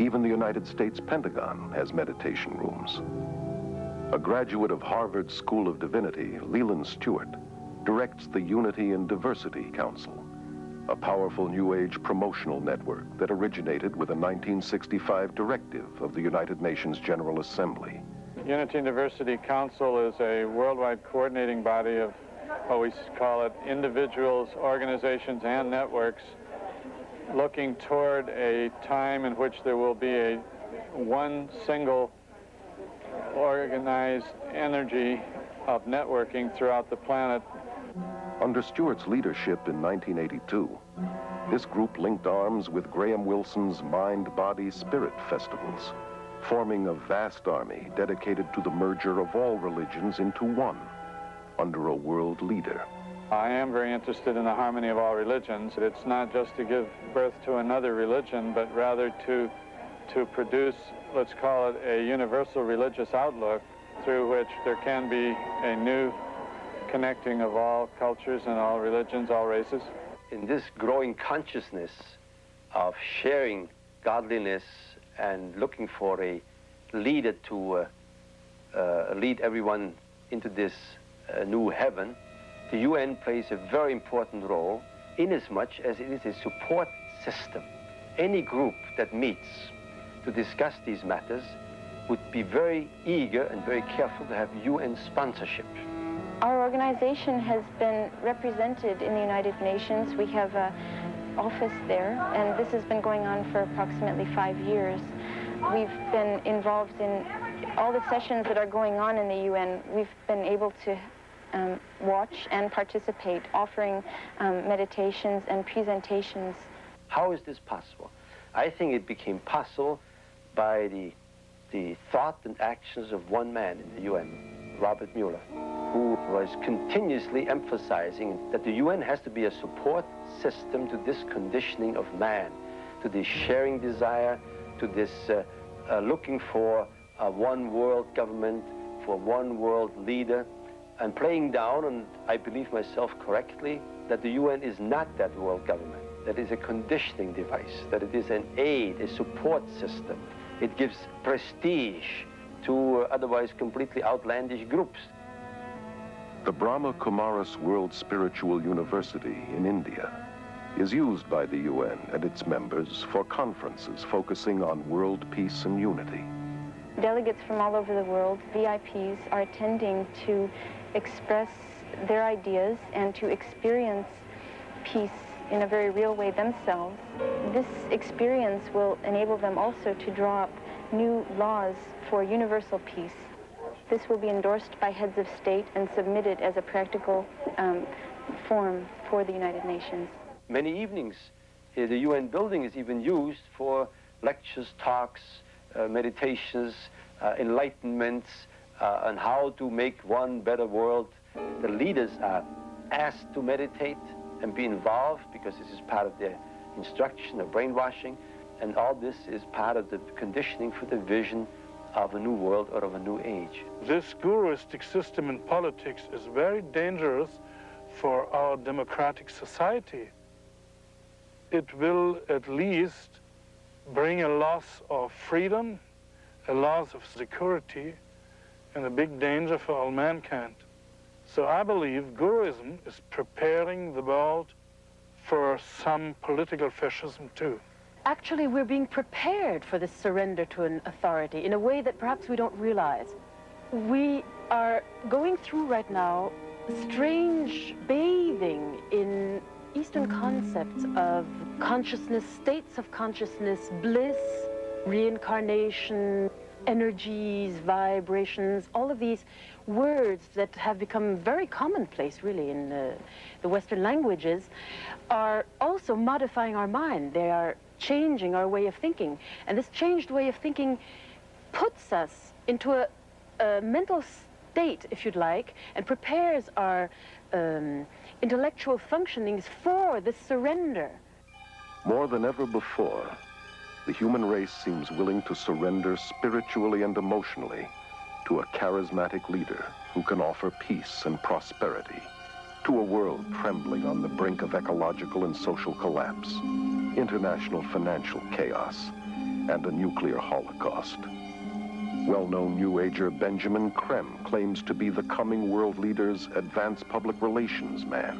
Even the United States Pentagon has meditation rooms. A graduate of Harvard School of Divinity, Leland Stewart, directs the Unity and Diversity Council, a powerful New Age promotional network that originated with a 1965 directive of the United Nations General Assembly. Unity and Diversity Council is a worldwide coordinating body of what we call it individuals, organizations, and networks looking toward a time in which there will be one single organized energy of networking throughout the planet. Under Stewart's leadership in 1982, this group linked arms with Graham Wilson's Mind, Body, Spirit festivals, forming a vast army dedicated to the merger of all religions into one, under a world leader. I am very interested in the harmony of all religions. It's not just to give birth to another religion, but rather to produce, let's call it, a universal religious outlook through which there can be a new connecting of all cultures and all religions, all races. In this growing consciousness of sharing godliness and looking for a leader to lead everyone into this new heaven, the UN plays a very important role inasmuch as it is a support system. Any group that meets to discuss these matters would be very eager and very careful to have UN sponsorship. Our organization has been represented in the United Nations. We have an office there, and this has been going on for approximately 5 years. We've been involved in all the sessions that are going on in the UN. We've been able to watch and participate, offering meditations and presentations. How is this possible? I think it became possible by the thought and actions of one man in the UN, Robert Mueller, who was continuously emphasizing that the UN has to be a support system to this conditioning of man, to this sharing desire, to this looking for a one world government, for one world leader, and playing down, and I believe myself correctly, that the UN is not that world government, that is a conditioning device, that it is an aid, a support system. It gives prestige to otherwise completely outlandish groups. The Brahma Kumaris World Spiritual University in India is used by the UN and its members for conferences focusing on world peace and unity. Delegates from all over the world, VIPs, are attending to express their ideas and to experience peace in a very real way themselves. This experience will enable them also to draw up new laws for universal peace. This will be endorsed by heads of state and submitted as a practical form for the United Nations. Many evenings, the UN building is even used for lectures, talks, meditations, enlightenments on how to make one better world. The leaders are asked to meditate and be involved because this is part of their instruction, their brainwashing, and all this is part of the conditioning for the vision of a new world or of a new age. This guruistic system in politics is very dangerous for our democratic society. It will at least bring a loss of freedom, a loss of security, and a big danger for all mankind. So I believe Guruism is preparing the world for some political fascism too. Actually, we're being prepared for this surrender to an authority in a way that perhaps we don't realize. We are going through right now strange bathing in Eastern concepts of consciousness, states of consciousness, bliss, reincarnation, energies, vibrations, all of these words that have become very commonplace, really, in the Western languages, are also modifying our mind. They are changing our way of thinking. And this changed way of thinking puts us into a mental state, if you'd like, and prepares our intellectual functionings for this surrender. More than ever before, the human race seems willing to surrender spiritually and emotionally to a charismatic leader who can offer peace and prosperity to a world trembling on the brink of ecological and social collapse, international financial chaos, and a nuclear holocaust. Well-known New Ager Benjamin Creme claims to be the coming world leader's advanced public relations man.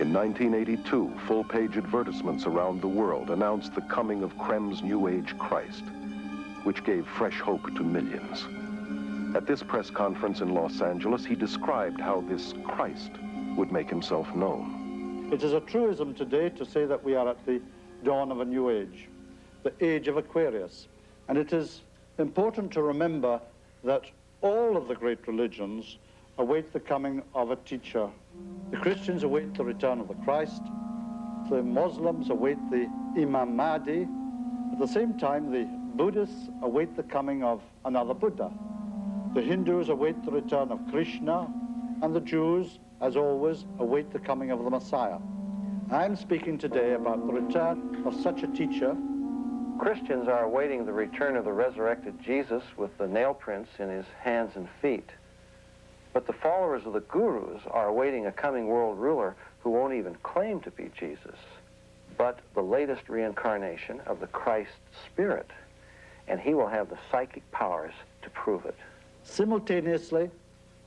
In 1982, full-page advertisements around the world announced the coming of Creme's New Age Christ, which gave fresh hope to millions. At this press conference in Los Angeles, he described how this Christ would make himself known. It is a truism today to say that we are at the dawn of a new age, the age of Aquarius. And it is important to remember that all of the great religions await the coming of a teacher. The Christians await the return of the Christ. The Muslims await the Imam Mahdi. At the same time, the Buddhists await the coming of another Buddha. The Hindus await the return of Krishna, and the Jews, as always, await the coming of the Messiah. I'm speaking today about the return of such a teacher. Christians are awaiting the return of the resurrected Jesus with the nail prints in his hands and feet. But the followers of the gurus are awaiting a coming world ruler who won't even claim to be Jesus, but the latest reincarnation of the Christ Spirit, and he will have the psychic powers to prove it. Simultaneously,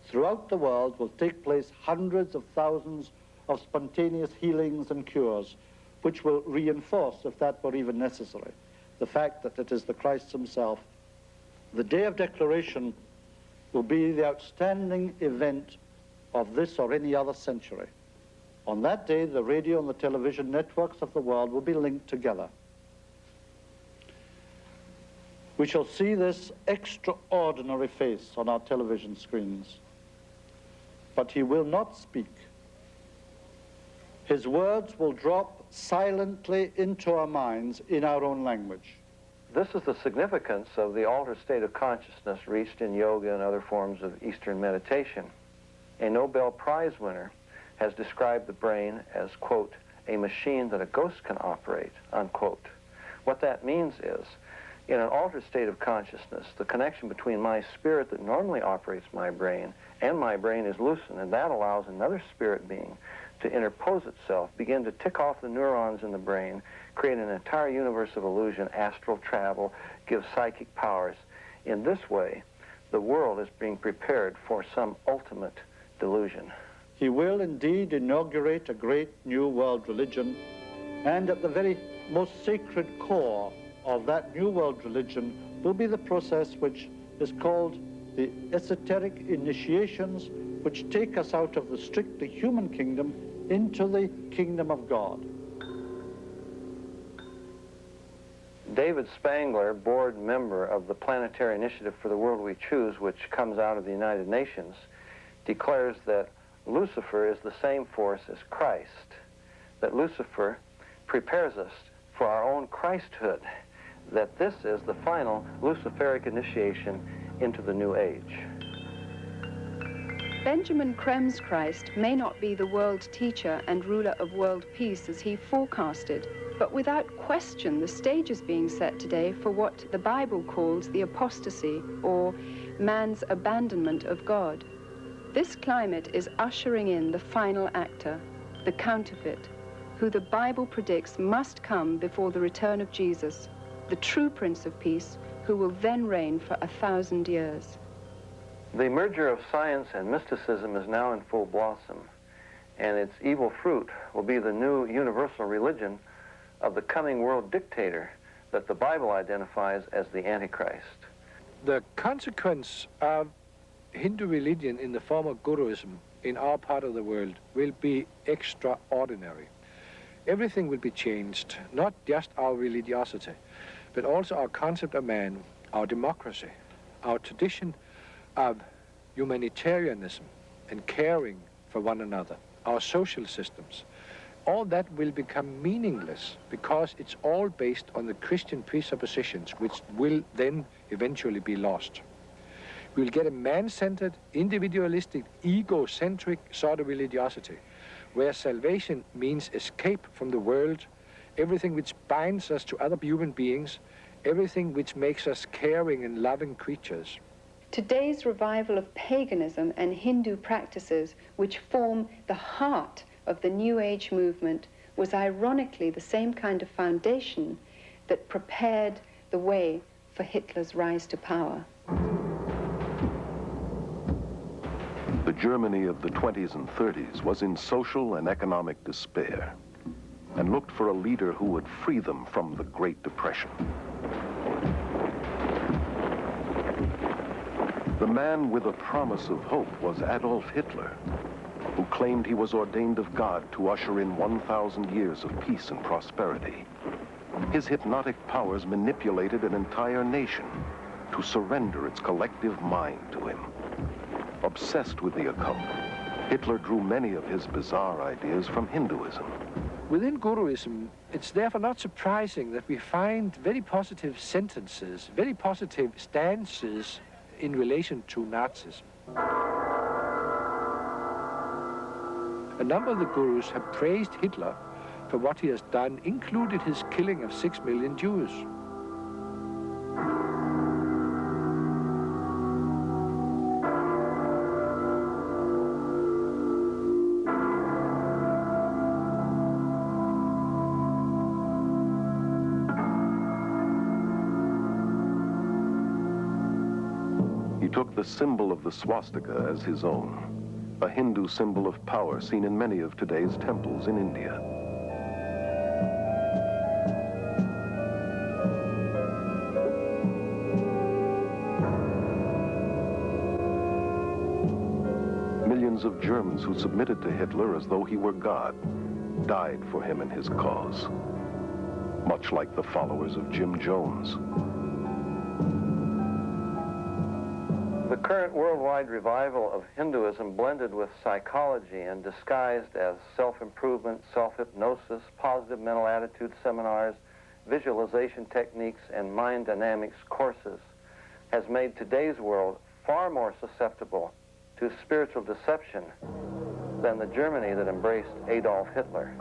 throughout the world will take place hundreds of thousands of spontaneous healings and cures, which will reinforce, if that were even necessary, the fact that it is the Christ himself. The day of declaration will be the outstanding event of this or any other century. On that day, the radio and the television networks of the world will be linked together. We shall see this extraordinary face on our television screens. But he will not speak. His words will drop silently into our minds in our own language. This is the significance of the altered state of consciousness reached in yoga and other forms of Eastern meditation. A Nobel Prize winner has described the brain as, quote, a machine that a ghost can operate, unquote. What that means is, in an altered state of consciousness, the connection between my spirit that normally operates my brain and my brain is loosened, and that allows another spirit being to interpose itself, begin to tick off the neurons in the brain, create an entire universe of illusion, astral travel, give psychic powers. In this way, the world is being prepared for some ultimate delusion. He will indeed inaugurate a great new world religion, and at the very most sacred core of that New World religion will be the process which is called the esoteric initiations, which take us out of the strictly human kingdom into the kingdom of God. David Spangler, board member of the Planetary Initiative for the World We Choose, which comes out of the United Nations, declares that Lucifer is the same force as Christ, that Lucifer prepares us for our own Christhood, that this is the final Luciferic initiation into the New Age. Benjamin Krem's Christ may not be the world teacher and ruler of world peace as he forecasted, but without question the stage is being set today for what the Bible calls the apostasy, or man's abandonment of God. This climate is ushering in the final actor, the counterfeit, who the Bible predicts must come before the return of Jesus, the true Prince of Peace, who will then reign for 1,000 years. The merger of science and mysticism is now in full blossom, and its evil fruit will be the new universal religion of the coming world dictator that the Bible identifies as the Antichrist. The consequence of Hindu religion in the form of Guruism in our part of the world will be extraordinary. Everything will be changed, not just our religiosity, but also our concept of man, our democracy, our tradition of humanitarianism and caring for one another, our social systems. All that will become meaningless because it's all based on the Christian presuppositions, which will then eventually be lost. We'll get a man-centered, individualistic, egocentric sort of religiosity, where salvation means escape from the world, everything which binds us to other human beings, everything which makes us caring and loving creatures. Today's revival of paganism and Hindu practices, which form the heart of the New Age movement, was ironically the same kind of foundation that prepared the way for Hitler's rise to power. The Germany of the 20s and 30s was in social and economic despair and looked for a leader who would free them from the Great Depression. The man with a promise of hope was Adolf Hitler, who claimed he was ordained of God to usher in 1,000 years of peace and prosperity. His hypnotic powers manipulated an entire nation to surrender its collective mind to him. Obsessed with the occult, Hitler drew many of his bizarre ideas from Hinduism. Within Guruism, it's therefore not surprising that we find very positive sentences, very positive stances in relation to Nazism. A number of the gurus have praised Hitler for what he has done, included his killing of 6 million Jews. He took the symbol of the swastika as his own, a Hindu symbol of power seen in many of today's temples in India. Millions of Germans who submitted to Hitler as though he were God died for him and his cause, much like the followers of Jim Jones. The current worldwide revival of Hinduism, blended with psychology and disguised as self-improvement, self-hypnosis, positive mental attitude seminars, visualization techniques, and mind dynamics courses, has made today's world far more susceptible to spiritual deception than the Germany that embraced Adolf Hitler.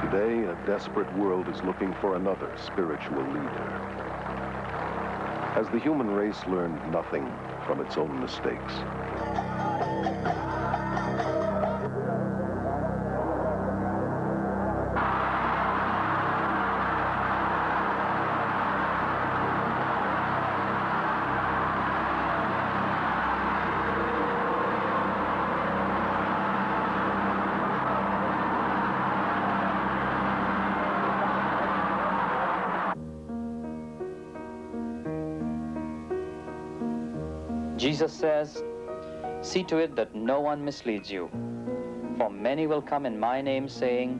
Today, a desperate world is looking for another spiritual leader. Has the human race learned nothing from its own mistakes? Jesus says, "See to it that no one misleads you. For many will come in my name, saying,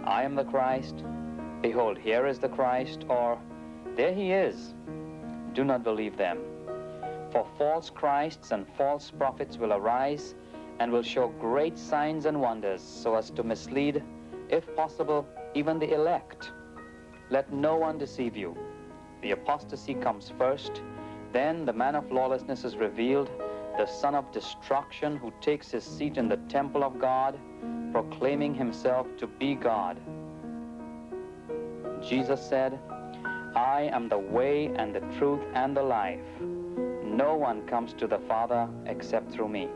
'I am the Christ,' 'Behold, here is the Christ,' or 'There he is.' Do not believe them. For false Christs and false prophets will arise and will show great signs and wonders, so as to mislead, if possible, even the elect. Let no one deceive you. The apostasy comes first, then the man of lawlessness is revealed, the son of destruction, who takes his seat in the temple of God, proclaiming himself to be God." Jesus said, "I am the way and the truth and the life. No one comes to the Father except through me."